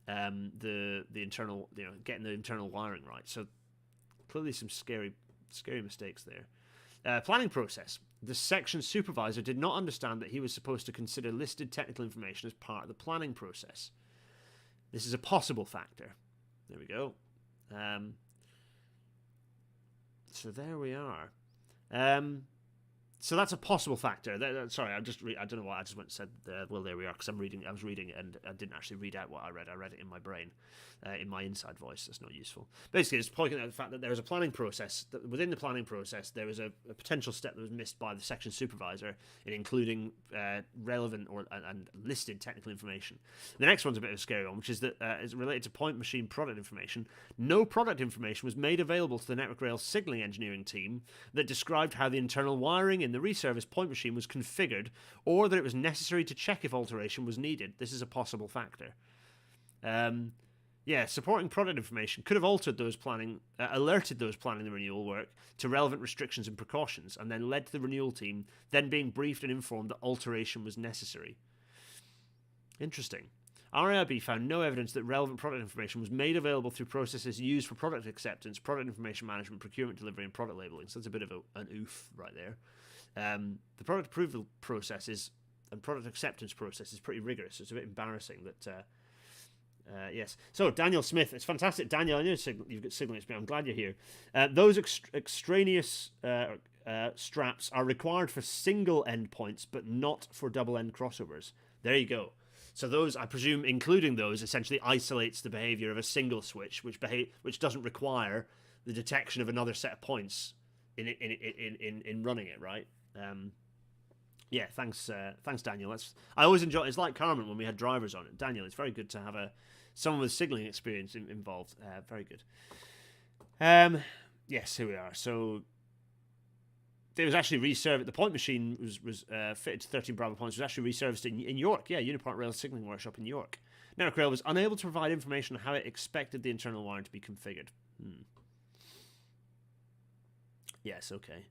the internal, getting the internal wiring right. So clearly some scary mistakes there. Planning process. The section supervisor did not understand that he was supposed to consider listed technical information as part of the planning process. This is a possible factor. There we go. So there we are. So that's a possible factor. Sorry, I don't know why I just went and said. Well, there we are, because I was reading it and I didn't actually read out what I read. I read it in my brain, in my inside voice. That's not useful. Basically, it's pointing out the fact that there was a planning process. That within the planning process, there was a potential step that was missed by the section supervisor in including relevant and listed technical information. The next one's a bit of a scary one, which is that is related to point machine product information. No product information was made available to the Network Rail signaling engineering team that described how the internal wiring in the reservice point machine was configured, or that it was necessary to check if alteration was needed. This is a possible factor. Supporting product information could have altered those planning, alerted those planning the renewal work to relevant restrictions and precautions, and then led to the renewal team then being briefed and informed that alteration was necessary. Interesting. RAIB found no evidence that relevant product information was made available through processes used for product acceptance, product information management, procurement delivery, and product labeling. So that's a bit of an oof right there. The product approval processes and product acceptance process is pretty rigorous. So it's a bit embarrassing that. Yes. So Daniel Smith, it's fantastic, Daniel. I know you've got signaling experience. I'm glad you're here. Those extraneous straps are required for single endpoints, but not for double end crossovers. There you go. So those, I presume, including those, essentially isolates the behavior of a single switch, which doesn't require the detection of another set of points in running it, right? Thanks Daniel. I always enjoy. It's like Carmen when we had drivers on it. Daniel, it's very good to have someone with signaling experience involved. Very good. Yes, here we are. So it was actually reserved. The point machine was fitted to 13 Bravo points. Was actually reserviced in York. Yeah, Unipart Rail Signalling Workshop in York. Network Rail was unable to provide information on how it expected the internal wiring to be configured. Yes, okay.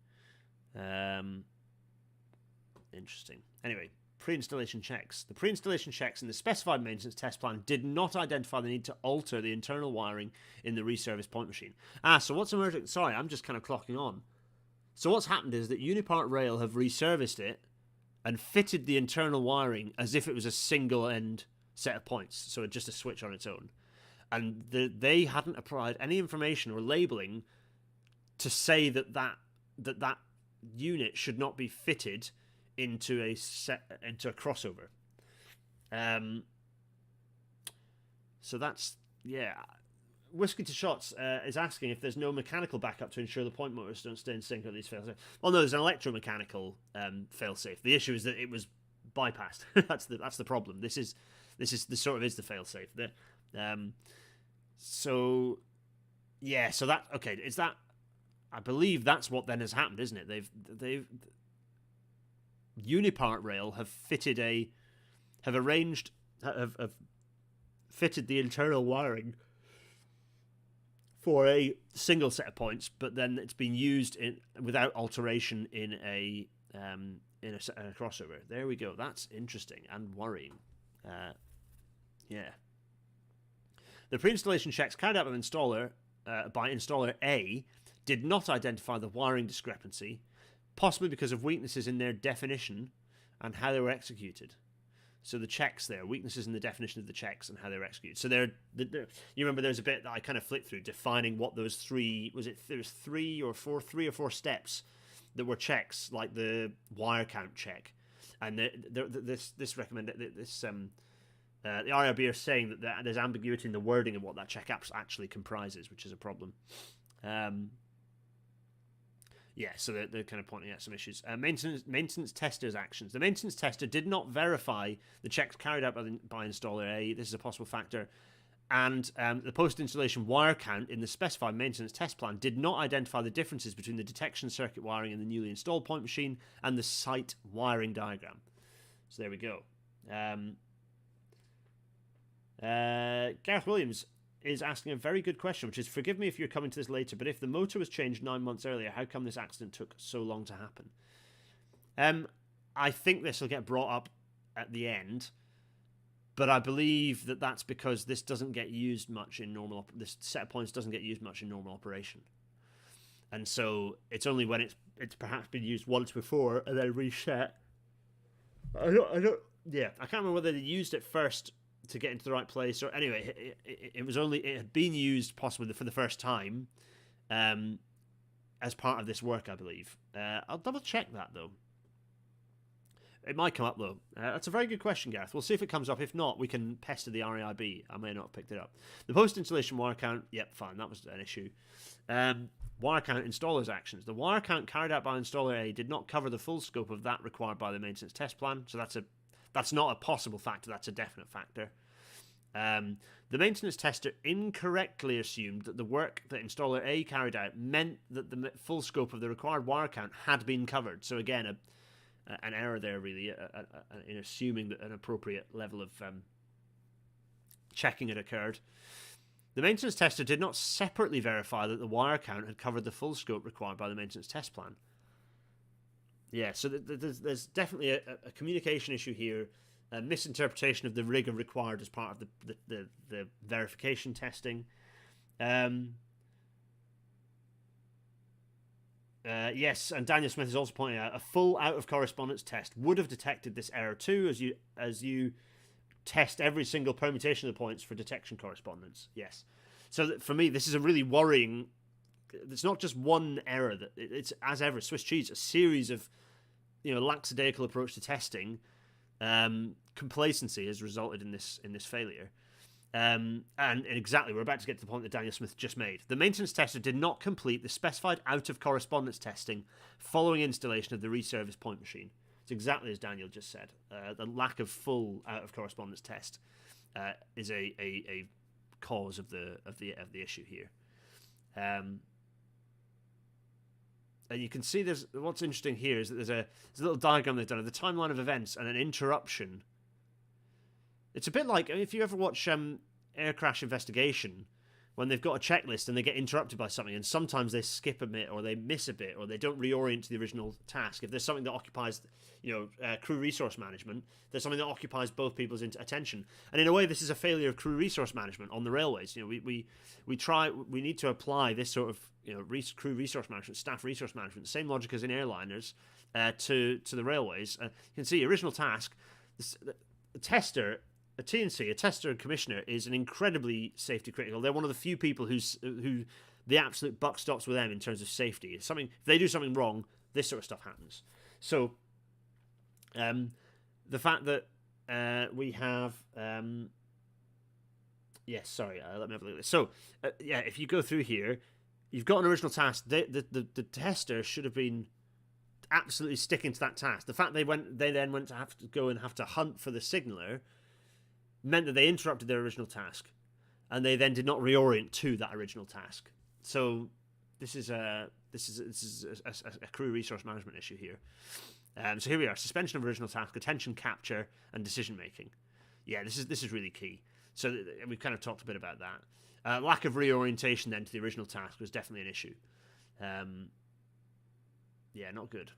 Interesting. Anyway, pre-installation checks. The pre-installation checks in the specified maintenance test plan did not identify the need to alter the internal wiring in the reservice point machine. So what's emerging? Sorry, I'm just kind of clocking on. So what's happened is that Unipart Rail have reserviced it and fitted the internal wiring as if it was a single end set of points, so just a switch on its own. And they hadn't applied any information or labeling to say that unit should not be fitted into a crossover. So that's, yeah. Whiskey to Shots is asking if there's no mechanical backup to ensure the point motors don't stay in sync with these failsafes. Well, no, there's an electromechanical failsafe. The issue is that it was bypassed. that's the problem. This is the failsafe. So that, okay, is that, I believe that's what then has happened, isn't it? They've Unipart Rail have fitted fitted the internal wiring for a single set of points, but then it's been used without alteration in a crossover. There we go. That's interesting and worrying. The pre-installation checks carried out by installer A did not identify the wiring discrepancy, possibly because of weaknesses in their definition and how they were executed. So the checks there, weaknesses in the definition of the checks and how they were executed. So you remember there's a bit that I kind of flipped through defining what those there was three or four steps that were checks, like the wire count check, and this The RAIB are saying that there's ambiguity in the wording of what that check actually comprises, which is a problem. So they're kind of pointing out some issues. Maintenance tester's actions. The maintenance tester did not verify the checks carried out by installer A. This is a possible factor. And the post-installation wire count in the specified maintenance test plan did not identify the differences between the detection circuit wiring in the newly installed point machine and the site wiring diagram. So there we go. Gareth Williams is asking a very good question, which is, forgive me if you're coming to this later, but if the motor was changed 9 months earlier, how come this accident took so long to happen? I think this will get brought up at the end, but I believe that that's because this doesn't get used much in normal. This set of points doesn't get used much in normal operation, and so it's only when it's perhaps been used once before and then reset. I can't remember whether they used it first to get into the right place, or anyway, it had been used possibly for the first time as part of this work, I believe. I'll double check that though. It might come up though. That's a very good question, Gareth. We'll see if it comes up. If not, we can pester the RAIB. I may not have picked it up. The post-installation wire count, yep, fine, that was an issue. Wire count installer's actions. The wire count carried out by installer A did not cover the full scope of that required by the maintenance test plan, so that's not a possible factor, that's a definite factor. The maintenance tester incorrectly assumed that the work that installer A carried out meant that the full scope of the required wire count had been covered. So again, an error there really in assuming that an appropriate level of checking had occurred. The maintenance tester did not separately verify that the wire count had covered the full scope required by the maintenance test plan. Yeah, so there's definitely a communication issue here, a misinterpretation of the rigor required as part of the verification testing. Yes, and Daniel Smith is also pointing out a full out of correspondence test would have detected this error too, as you test every single permutation of the points for detection correspondence. Yes, so for me this is a really worrying. It's not just one error, that it's, as ever, Swiss cheese, a series of lackadaisical approach to testing. Complacency has resulted in this failure. And exactly, we're about to get to the point that Daniel Smith just made. The maintenance tester did not complete the specified out-of-correspondence testing following installation of the reserviced point machine. It's exactly as Daniel just said. The lack of full out-of-correspondence test is a cause of the issue here. And you can see what's interesting here is that there's a little diagram they've done of the timeline of events and an interruption. It's a bit like if you ever watch Air Crash Investigation, when they've got a checklist and they get interrupted by something, and sometimes they skip a bit or they miss a bit or they don't reorient to the original task. If there's something that occupies, crew resource management, there's something that occupies both people's attention. And in a way, this is a failure of crew resource management on the railways. We need to apply this sort of crew resource management, staff resource management, the same logic as in airliners, to the railways. You can see original task. The tester. A TNC, a tester and commissioner, is an incredibly safety critical. They're one of the few people who the absolute buck stops with them in terms of safety. If they do something wrong, this sort of stuff happens. So, the fact that we have, let me have a look at this. So, if you go through here, you've got an original task. The tester should have been absolutely sticking to that task. The fact they then went to have to go and have to hunt for the signaller meant that they interrupted their original task, and they then did not reorient to that original task. So this is a crew resource management issue here. So here we are: suspension of original task, attention capture, and decision making. Yeah, this is really key. So we've kind of talked a bit about that. Lack of reorientation then to the original task was definitely an issue. Not good.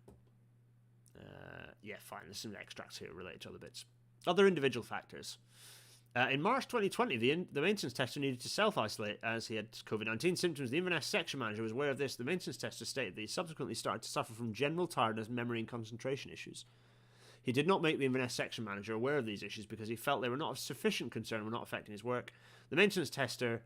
Fine. There's some extracts here related to other bits. Other individual factors. In March 2020, the maintenance tester needed to self-isolate as he had COVID-19 symptoms. The Inverness section manager was aware of this. The maintenance tester stated that he subsequently started to suffer from general tiredness, memory and concentration issues. He did not make the Inverness section manager aware of these issues because he felt they were not of sufficient concern and were not affecting his work. The maintenance tester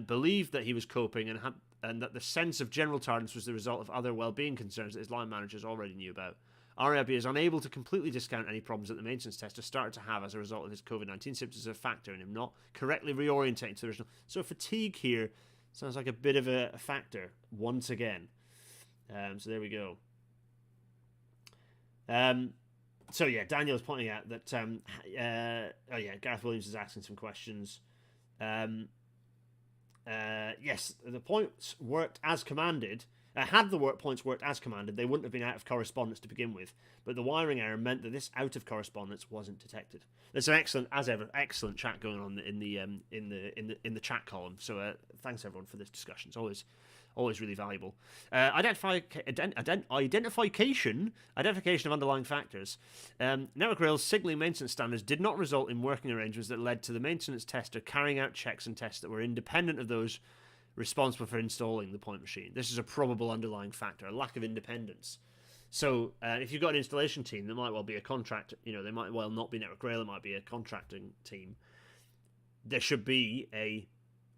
believed that he was coping and that the sense of general tiredness was the result of other well-being concerns that his line managers already knew about. RAIB is unable to completely discount any problems that the maintenance tester started to have as a result of his COVID-19 symptoms as a factor in him not correctly reorientating to the original. So fatigue here sounds like a bit of a factor once again. So there we go. So yeah, Daniel's pointing out that Gareth Williams is asking some questions. Yes, the points worked as commanded. Had the points worked as commanded, they wouldn't have been out of correspondence to begin with. But the wiring error meant that this out of correspondence wasn't detected. There's an excellent chat going on in the chat column. So thanks everyone for this discussion. It's always really valuable. Identification of underlying factors. Network Rail's signaling maintenance standards did not result in working arrangements that led to the maintenance tester carrying out checks and tests that were independent of those responsible for installing the point machine. This is a probable underlying factor, a lack of independence. So if you've got an installation team, there might well be a contract, they might well not be Network Rail, it might be a contracting team. There should be a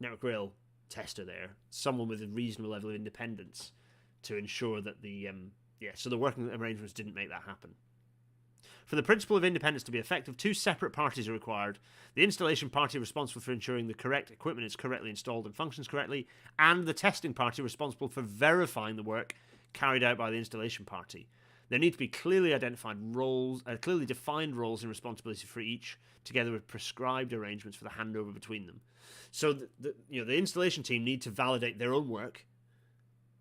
Network Rail tester there, someone with a reasonable level of independence to ensure that the working arrangements didn't make that happen. For the principle of independence to be effective, two separate parties are required. The installation party responsible for ensuring the correct equipment is correctly installed and functions correctly, and the testing party responsible for verifying the work carried out by the installation party. There need to be clearly defined roles and responsibilities for each, together with prescribed arrangements for the handover between them. So the installation team need to validate their own work,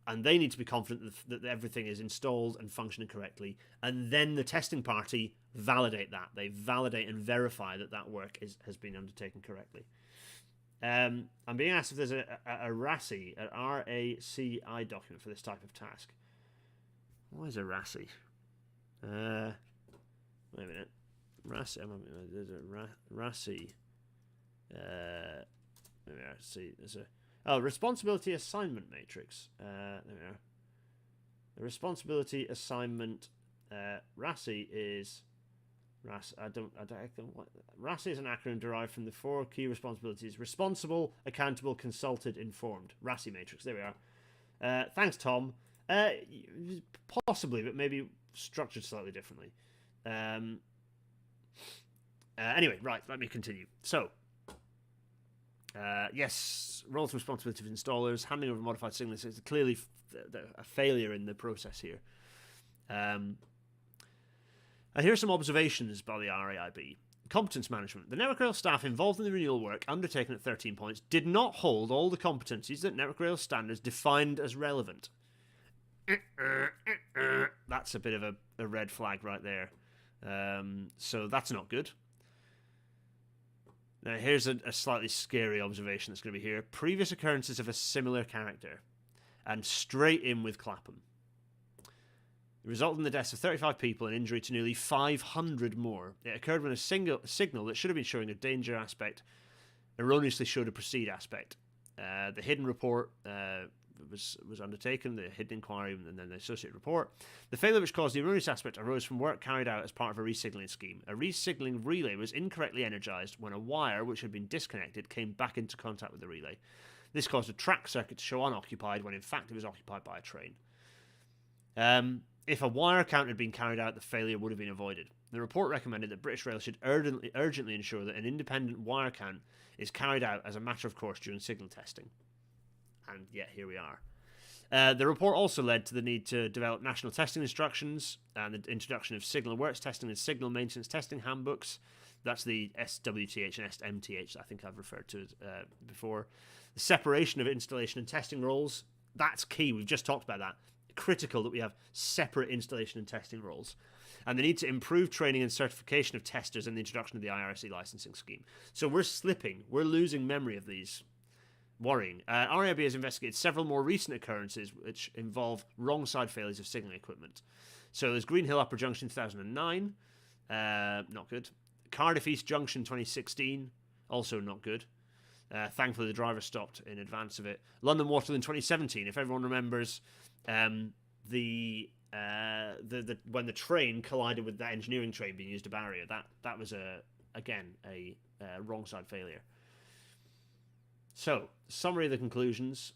and they need to be confident that everything is installed and functioning correctly. And then the testing party validate that. They validate and verify that work has been undertaken correctly. I'm being asked if there's a RACI, an RACI document for this type of task. What is a RACI? Wait a minute. RACI. There's a RACI. See, there's a responsibility assignment matrix. There we are. The responsibility assignment RACI is RACI is an acronym derived from the four key responsibilities: responsible, accountable, consulted, informed. RACI matrix. There we are. Thanks, Tom. Possibly, but maybe structured slightly differently. Anyway, right. Let me continue. So. Yes, roles and responsibility of installers, handing over modified signals is clearly a failure in the process here. And here are some observations by the RAIB. Competence management. The Network Rail staff involved in the renewal work undertaken at 13 points did not hold all the competencies that Network Rail standards defined as relevant. That's a bit of a red flag right there. So that's not good. Now, here's a slightly scary observation that's going to be here. Previous occurrences of a similar character. And straight in with Clapham. It resulted in the deaths of 35 people and injury to nearly 500 more. It occurred when a signal that should have been showing a danger aspect erroneously showed a proceed aspect. The hidden report was undertaken, the hidden inquiry, and then the associated report. The failure which caused the erroneous aspect arose from work carried out as part of a resignaling scheme. A resignaling relay was incorrectly energized when a wire which had been disconnected came back into contact with the relay. This caused a track circuit to show unoccupied when in fact it was occupied by a train. If a wire count had been carried out, the failure would have been avoided. The report recommended that British Rail should urgently ensure that an independent wire count is carried out as a matter of course during signal testing. And yet, here we are. The report also led to the need to develop national testing instructions and the introduction of signal works testing and signal maintenance testing handbooks. That's the SWTH and SMTH that I think I've referred to before. The separation of installation and testing roles, that's key. We've just talked about that. Critical that we have separate installation and testing roles. And the need to improve training and certification of testers and the introduction of the IRSE licensing scheme. So we're slipping. We're losing memory of these. Worrying. RAIB has investigated several more recent occurrences which involve wrong side failures of signalling equipment. So there's Green Hill Upper Junction 2009, not good. Cardiff East Junction 2016, also not good. Thankfully the driver stopped in advance of it. London Waterloo in 2017, if everyone remembers, when the when the train collided with that engineering train being used as a barrier, that was a wrong side failure. So, summary of the conclusions.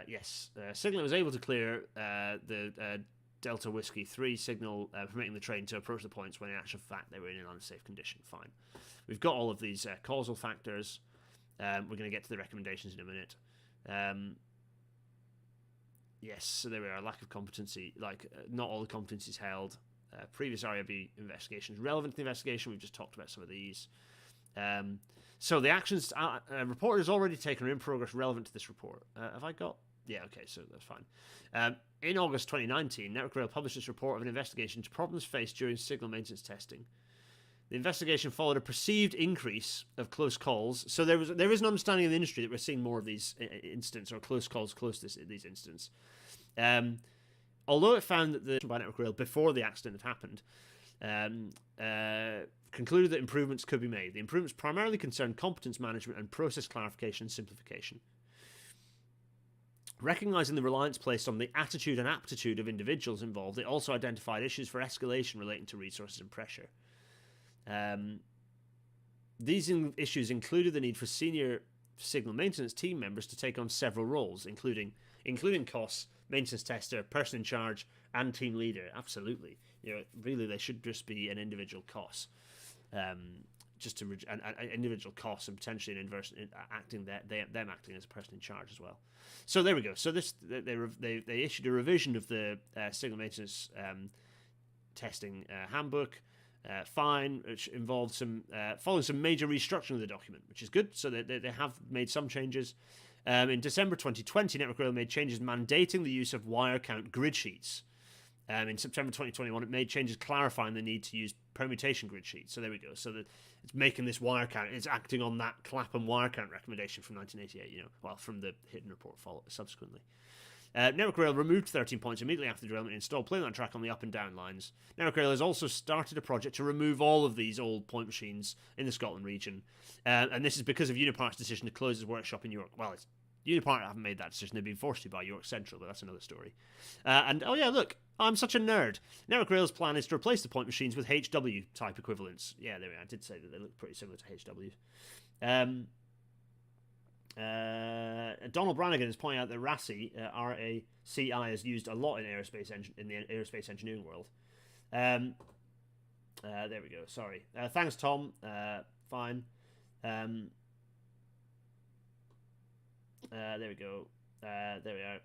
Yes, Signaling was able to clear the Delta Whiskey 3 signal permitting the train to approach the points when in actual fact they were in an unsafe condition. Fine. We've got all of these causal factors. We're going to get to the recommendations in a minute. Yes, so there we are. Lack of competency. Not all the competencies held. Previous RAIB investigations relevant to the investigation. We've just talked about some of these. So the actions report is already taken or in progress relevant to this report. Have I got? Yeah, okay, so that's fine. In August 2019, Network Rail published its report of an investigation into problems faced during signal maintenance testing. The investigation followed a perceived increase of close calls. So there is an understanding in the industry that we're seeing more of these incidents or close calls close to these incidents. Although it found that the by Network Rail before the accident had happened, concluded that improvements could be made. The improvements primarily concerned competence management and process clarification and simplification. Recognising the reliance placed on the attitude and aptitude of individuals involved, it also identified issues for escalation relating to resources and pressure. These issues included the need for senior signal maintenance team members to take on several roles, including costs, maintenance tester, person in charge, and team leader. Absolutely, really they should just be an individual cost, just to an individual cost and potentially an inverse acting them acting as a person in charge as well. So there we go. So they issued a revision of the signal maintenance testing handbook. Fine, which involved following some major restructuring of the document, which is good. So they have made some changes. In December 2020, Network Rail made changes mandating the use of wire count grid sheets. In September 2021, it made changes clarifying the need to use permutation grid sheets. So there we go. So that it's making this wire count. It's acting on that Clapham wire count recommendation from 1988. From the hidden report subsequently. Network Rail removed 13 points immediately after the derailment and installed plain line track on the up and down lines. Network Rail has also started a project to remove all of these old point machines in the Scotland region. And this is because of Unipart's decision to close its workshop in York. Well, Unipart haven't made that decision. They've been forced to by York Central, but that's another story. Look, I'm such a nerd. Network Rail's plan is to replace the point machines with HW-type equivalents. Yeah, there we are. I did say that they look pretty similar to HW. Donald Brannigan is pointing out that RACI, R-A-C-I, is used a lot in the aerospace engineering world. There we go. Sorry. Thanks, Tom. Fine. There we go. There we are.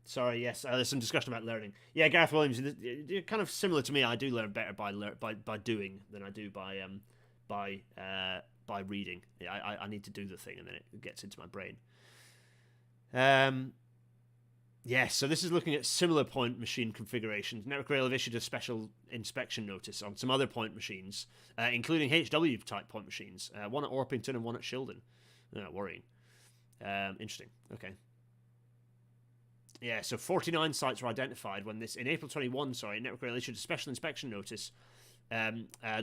Sorry. Yes. There's some discussion about learning. Yeah, Gareth Williams. You're kind of similar to me. I do learn better by doing than I do by reading. I need to do the thing and then it gets into my brain. So this is looking at similar point machine configurations. Network Rail have issued a special inspection notice on some other point machines, including HW type point machines, one at Orpington and one at Shildon. Worrying. Interesting. Okay. Yeah, so 49 sites were identified when in April 21, Network Rail issued a special inspection notice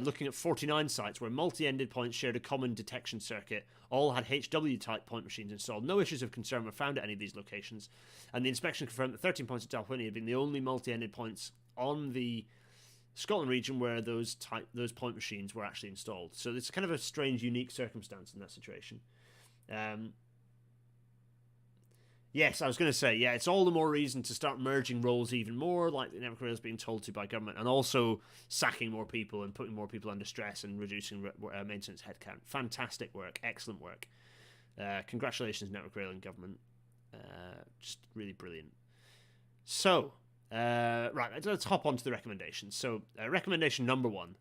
looking at 49 sites where multi-ended points shared a common detection circuit, all had HW-type point machines installed. No issues of concern were found at any of these locations, and the inspection confirmed that 13 points at Dalwhinnie had been the only multi-ended points on the Scotland region where those point machines were actually installed. So it's kind of a strange, unique circumstance in that situation. Yes, I was going to say, it's all the more reason to start merging roles even more, like the Network Rail is being told to by government, and also sacking more people and putting more people under stress and reducing maintenance headcount. Fantastic work, excellent work. Congratulations, Network Rail and government. Just really brilliant. So, right, let's hop on to the recommendations. So, recommendation number 1.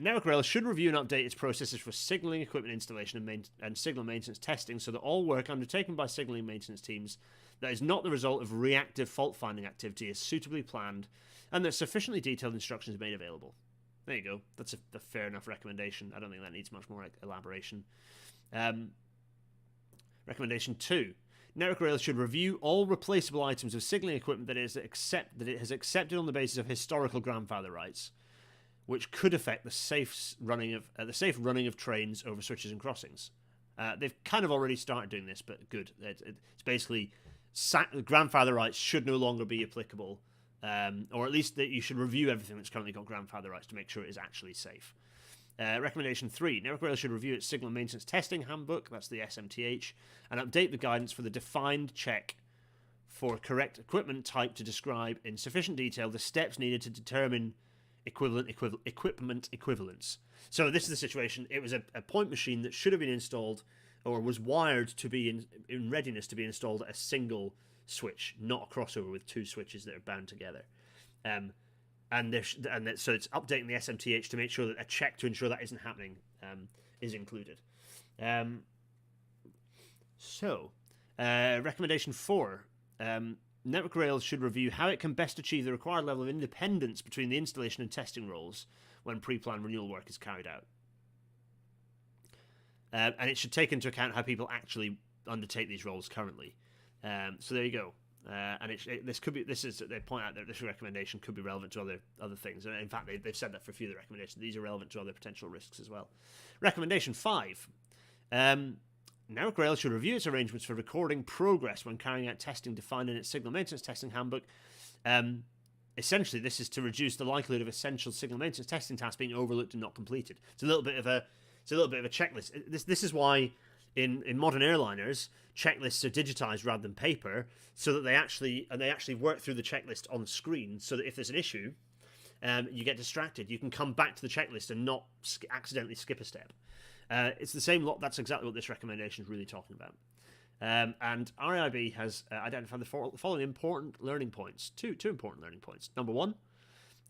Network Rail should review and update its processes for signalling equipment installation and signal maintenance testing so that all work undertaken by signalling maintenance teams that is not the result of reactive fault-finding activity is suitably planned and that sufficiently detailed instructions are made available. There you go. That's a fair enough recommendation. I don't think that needs much more elaboration. Recommendation 2. Network Rail should review all replaceable items of signalling equipment that it has accepted on the basis of historical grandfather rights, which could affect the safe running of trains over switches and crossings. They've kind of already started doing this, but good. It's basically grandfather rights should no longer be applicable, or at least that you should review everything that's currently got grandfather rights to make sure it is actually safe. Recommendation 3. Network Rail should review its signal maintenance testing handbook, that's the SMTH, and update the guidance for the defined check for correct equipment type to describe in sufficient detail the steps needed to determine equipment equivalence. So this is the situation. It was a point machine that should have been installed or was wired to be in readiness to be installed at a single switch, not a crossover with two switches that are bound together. So it's updating the SMTH to make sure that a check to ensure that isn't happening is included. Recommendation 4. Network Rail should review how it can best achieve the required level of independence between the installation and testing roles when pre-planned renewal work is carried out. And it should take into account how people actually undertake these roles currently. So there you go. And they point out that this recommendation could be relevant to other things. And in fact, they've said that for a few of the recommendations. These are relevant to other potential risks as well. Recommendation 5. Network Rail should review its arrangements for recording progress when carrying out testing defined in its signal maintenance testing handbook. Essentially, this is to reduce the likelihood of essential signal maintenance testing tasks being overlooked and not completed. It's a little bit of a checklist. This is why in modern airliners checklists are digitized rather than paper, so that they actually work through the checklist on screen, so that if there's an issue, you get distracted, you can come back to the checklist and not accidentally skip a step. It's the same lot. That's exactly what this recommendation is really talking about. And RAIB has identified the following important learning points. Two important learning points. Number 1,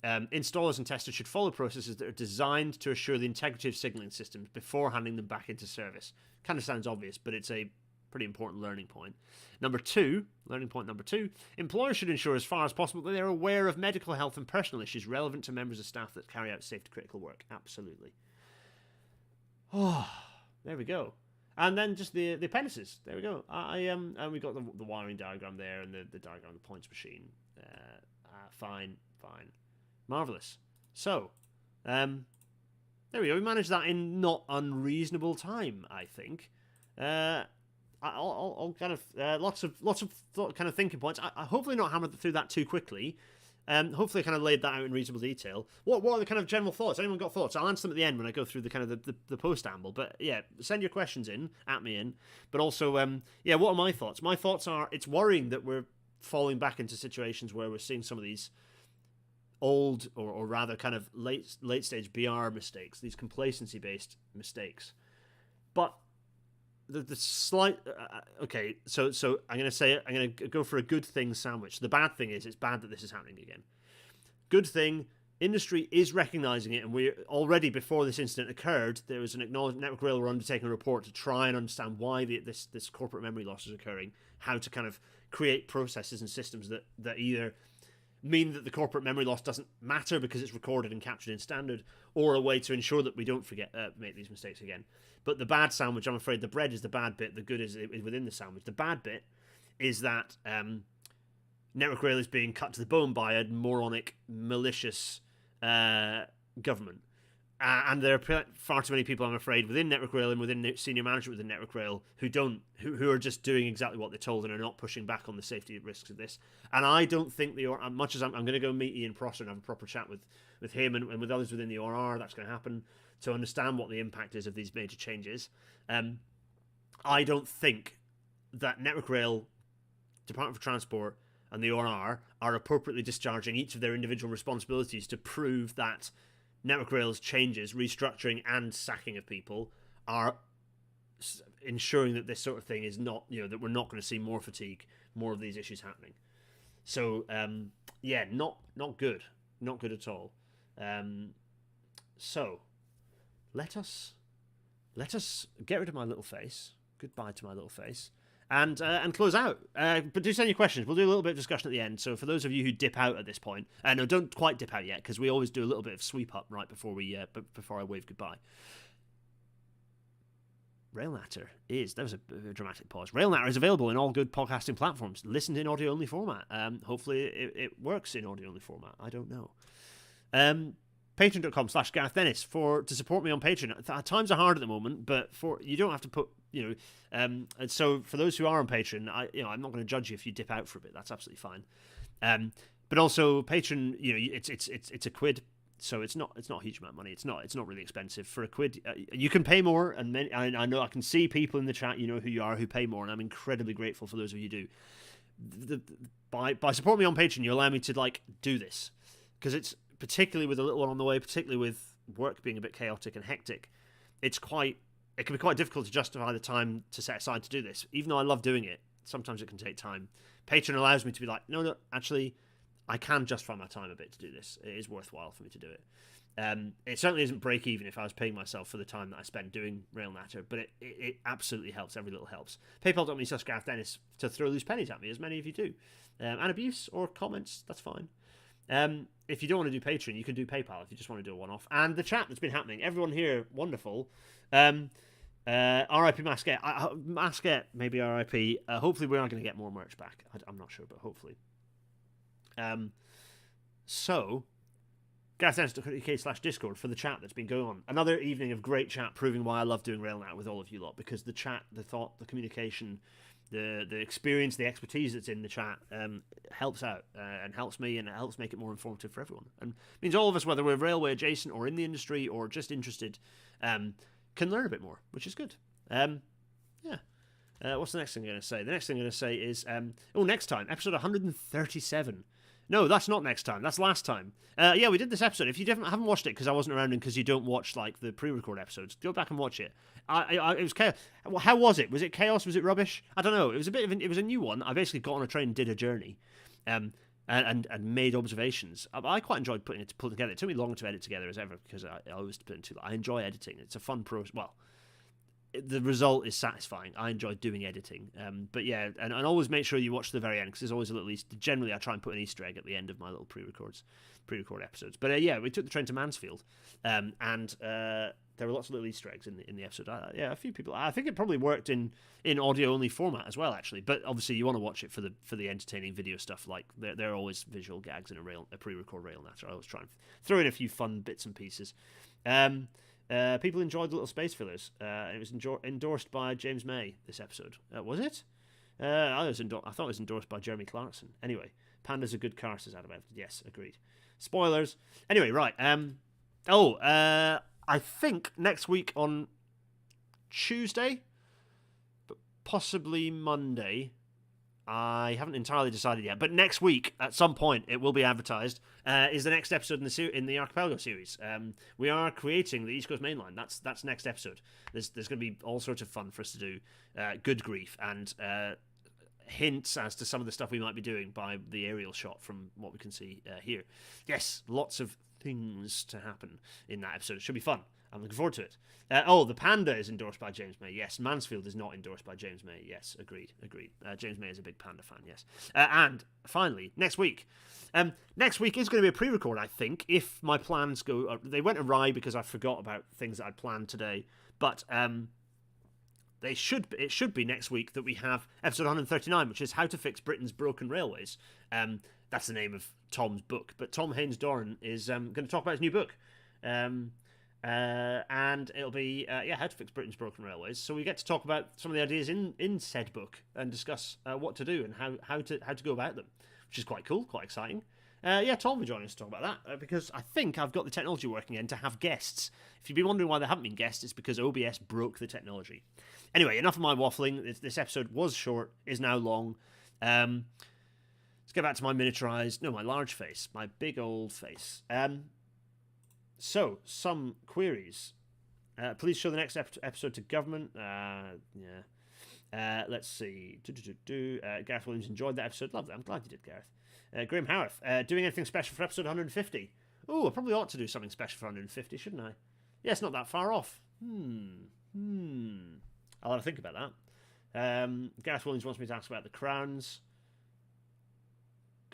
installers and testers should follow processes that are designed to assure the integrity of signaling systems before handing them back into service. Kind of sounds obvious, but it's a pretty important learning point. Learning point number 2, employers should ensure as far as possible that they're aware of medical health and personal issues relevant to members of staff that carry out safety critical work. Absolutely. Oh, there we go. And then just the appendices. There we go. And we got the wiring diagram there and the diagram of the points machine. Fine. Marvellous. So, there we go. We managed that in not unreasonable time, I think. I'll kind of lots of kind of thinking points. I hopefully not hammered through that too quickly. Hopefully I kind of laid that out in reasonable detail. What are the kind of general thoughts? Anyone got thoughts? I'll answer them at the end when I go through the kind of the post-amble. But yeah, send your questions at me. But also, what are my thoughts? My thoughts are, it's worrying that we're falling back into situations where we're seeing some of these old or rather kind of late stage BR mistakes, these complacency-based mistakes. But the slight so I'm going to go for a good thing sandwich. The bad thing is it's bad that this is happening again. Good thing, industry is recognizing it, and we already, before this incident occurred, there was an acknowledged Network Rail were undertaking a report to try and understand why this corporate memory loss is occurring, how to kind of create processes and systems that either mean that the corporate memory loss doesn't matter because it's recorded and captured in standard, or a way to ensure that we don't make these mistakes again. But the bad sandwich, I'm afraid, the bread is the bad bit, the good is within the sandwich. The bad bit is that Network Rail is being cut to the bone by a moronic, malicious government. And there are far too many people, I'm afraid, within Network Rail and within senior management within Network Rail who are just doing exactly what they're told and are not pushing back on the safety risks of this. And I don't think much as I'm going to go meet Ian Prosser and have a proper chat with him and with others within the ORR, that's going to happen, to understand what the impact is of these major changes. I don't think that Network Rail, Department for Transport, and the ORR are appropriately discharging each of their individual responsibilities to prove that Network Rail's changes, restructuring and sacking of people are ensuring that this sort of thing is not, that we're not going to see more fatigue, more of these issues happening. So, not good. Not good at all. So, let us get rid of my little face. Goodbye to my little face. And close out. But do send your questions. We'll do a little bit of discussion at the end. So for those of you who dip out at this point, no, don't quite dip out yet, because we always do a little bit of sweep up right before I wave goodbye. RailNatter there was a dramatic pause. RailNatter is available in all good podcasting platforms. Listened in audio-only format. Hopefully it works in audio-only format. I don't know. Patreon.com/Gareth Dennis to support me on Patreon. Times are hard at the moment, but you don't have to put, and so for those who are on Patreon, I'm not going to judge you if you dip out for a bit. That's absolutely fine. But also Patreon, it's a quid, so it's not a huge amount of money. It's not really expensive. For a quid, you can pay more, and I know I can see people in the chat, who you are, who pay more, and I'm incredibly grateful for those of you who do. by supporting me on Patreon, you allow me to like do this, because it's particularly with a little one on the way, particularly with work being a bit chaotic and hectic. It can be quite difficult to justify the time to set aside to do this, even though I love doing it. Sometimes it can take time. Patreon allows me to be like, no, actually, I can justify my time a bit to do this. It is worthwhile for me to do it. It certainly isn't break even if I was paying myself for the time that I spend doing Rail Natter, but it absolutely helps. Every little helps. PayPal.me/GarethDennis to throw loose pennies at me, as many of you do. And abuse or comments, that's fine. If you don't want to do Patreon, you can do PayPal if you just want to do a one-off. And the chat that's been happening, everyone here, wonderful. RIP Masquette. Masquette, maybe RIP. Hopefully we are going to get more merch back. I'm not sure, but hopefully. So, GarethDennis.co.uk/Discord for the chat that's been going on. Another evening of great chat, proving why I love doing RailNat with all of you lot, because the chat, the thought, the communication, the experience, the expertise that's in the chat helps out and helps me, and it helps make it more informative for everyone. And means all of us, whether we're railway adjacent or in the industry or just interested, can learn a bit more, which is good. What's the next thing I'm going to say? The next thing I'm going to say is, next time, episode 137. No, that's not next time. That's last time. We did this episode. If you haven't watched it because I wasn't around and because you don't watch like the pre-record episodes, go back and watch it. It was chaos. How was it? Was it chaos? Was it rubbish? I don't know. It was it was a new one. I basically got on a train and did a journey, and made observations. I quite enjoyed putting it together. It took me longer to edit together as ever because I always put it too. I enjoy editing. It's a fun process. Well, the result is satisfying. I enjoy doing editing. But yeah, and always make sure you watch the very end, because there's always a little generally I try and put an Easter egg at the end of my little pre-record episodes. But we took the train to Mansfield, and there were lots of little Easter eggs in the episode. A few people. I think it probably worked in audio only format as well, actually. But obviously you want to watch it for the entertaining video stuff. Like there are always visual gags in a pre-record Rail Natter. I always try and throw in a few fun bits and pieces. People enjoyed the little space fillers. It was endorsed by James May, this episode. Was it? I thought it was endorsed by Jeremy Clarkson. Anyway, Panda's a good car, says Adam Everton. Yes, agreed. Spoilers. Anyway, right. I think next week on Tuesday, but possibly Monday. I haven't entirely decided yet, but next week at some point it will be advertised. Is the next episode in the Archipelago series? We are creating the East Coast Main Line. That's next episode. There's going to be all sorts of fun for us to do. Good grief, and hints as to some of the stuff we might be doing by the aerial shot from what we can see here. Yes, lots of things to happen in that episode. It should be fun. I'm looking forward to it. The Panda is endorsed by James May. Yes, Mansfield is not endorsed by James May. Yes, agreed. James May is a big Panda fan, yes. And finally, next week. Next week is going to be a pre-record, I think, if my plans go... They went awry because I forgot about things that I'd planned today. But it should be next week that we have episode 139, which is How to Fix Britain's Broken Railways. That's the name of Tom's book. But Tom Haynes-Doran is going to talk about his new book. And it'll be How to Fix Britain's Broken Railways. So we get to talk about some of the ideas in said book and discuss what to do and how to go about them, which is quite cool, quite exciting. Tom will join us to talk about that because I think I've got the technology working in to have guests. If you've been wondering why there haven't been guests, it's because OBS broke the technology. Anyway, enough of my waffling. This episode was short, is now long. Let's get back to my my large face, my big old face. So, some queries. Please show the next episode to government. Let's see. Gareth Williams enjoyed that episode. Lovely. I'm glad you did, Gareth. Graham Howarth. Doing anything special for episode 150? Oh, I probably ought to do something special for 150, shouldn't I? Yeah, it's not that far off. I'll have to think about that. Gareth Williams wants me to ask about the crowns.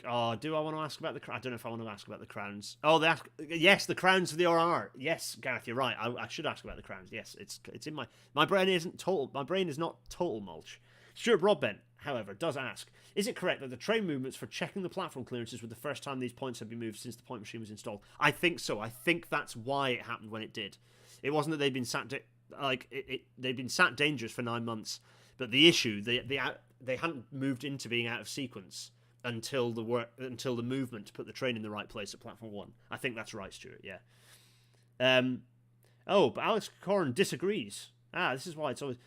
Oh, do I want to ask about the crowns? I don't know if I want to ask about the crowns. Oh, yes, the crowns of the RR. Yes, Gareth, you're right. I should ask about the crowns. Yes, it's in my brain isn't total. My brain is not total mulch. Stuart Broadbent, however, does ask: is it correct that the train movements for checking the platform clearances were the first time these points have been moved since the point machine was installed? I think so. I think that's why it happened when it did. It wasn't that they'd been sat they'd been sat dangerous for 9 months, but the issue they hadn't moved into being out of sequence until the movement to put the train in the right place at platform 1. I think that's right, Stuart. Yeah. But Alex Corrin disagrees. This is why it's always...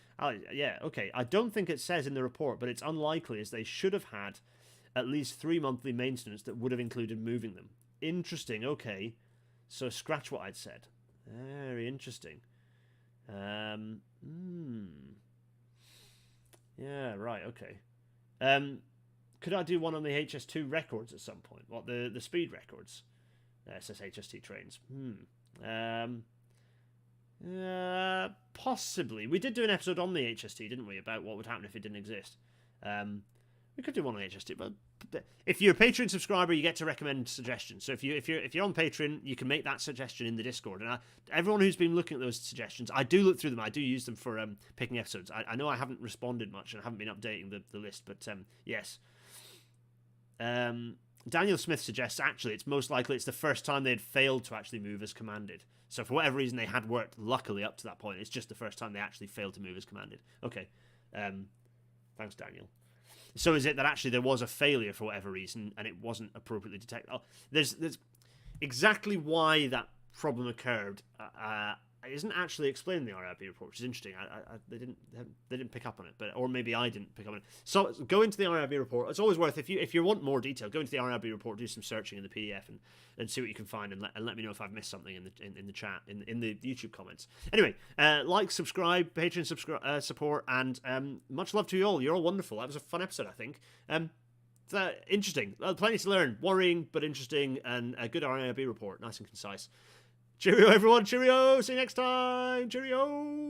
yeah, okay. I don't think it says in the report, but it's unlikely as they should have had at least 3 monthly maintenance that would have included moving them. Interesting, okay. So scratch what I'd said. Very interesting. Yeah, right, okay. Could I do one on the HS2 records at some point? What, the speed records? It says HST trains. Possibly. We did do an episode on the HST, didn't we, about what would happen if it didn't exist. We could do one on HST, but if you're a Patreon subscriber, you get to recommend suggestions. So if you're on Patreon, you can make that suggestion in the Discord. And everyone who's been looking at those suggestions, I do look through them. I do use them for picking episodes. I know I haven't responded much and haven't been updating the list, but yes. Daniel Smith suggests actually it's most likely it's the first time they'd failed to actually move as commanded. So for whatever reason they had worked luckily up to that point. It's just the first time they actually failed to move as commanded. Okay. Thanks, Daniel. So is it that actually there was a failure for whatever reason and it wasn't appropriately detected? Oh, there's exactly why that problem occurred. Isn't actually explained in the RAIB report, which is interesting. They didn't pick up on it, or maybe I didn't pick up on it. So go into the RAIB report. It's always worth, if you want more detail, go into the RAIB report, do some searching in the PDF, and see what you can find, and let me know if I've missed something in the chat, in the YouTube comments. Anyway, like, subscribe, Patreon support, and much love to you all. You're all wonderful. That was a fun episode, I think. Interesting. Plenty to learn. Worrying, but interesting, and a good RAIB report. Nice and concise. Cheerio, everyone. Cheerio. See you next time. Cheerio.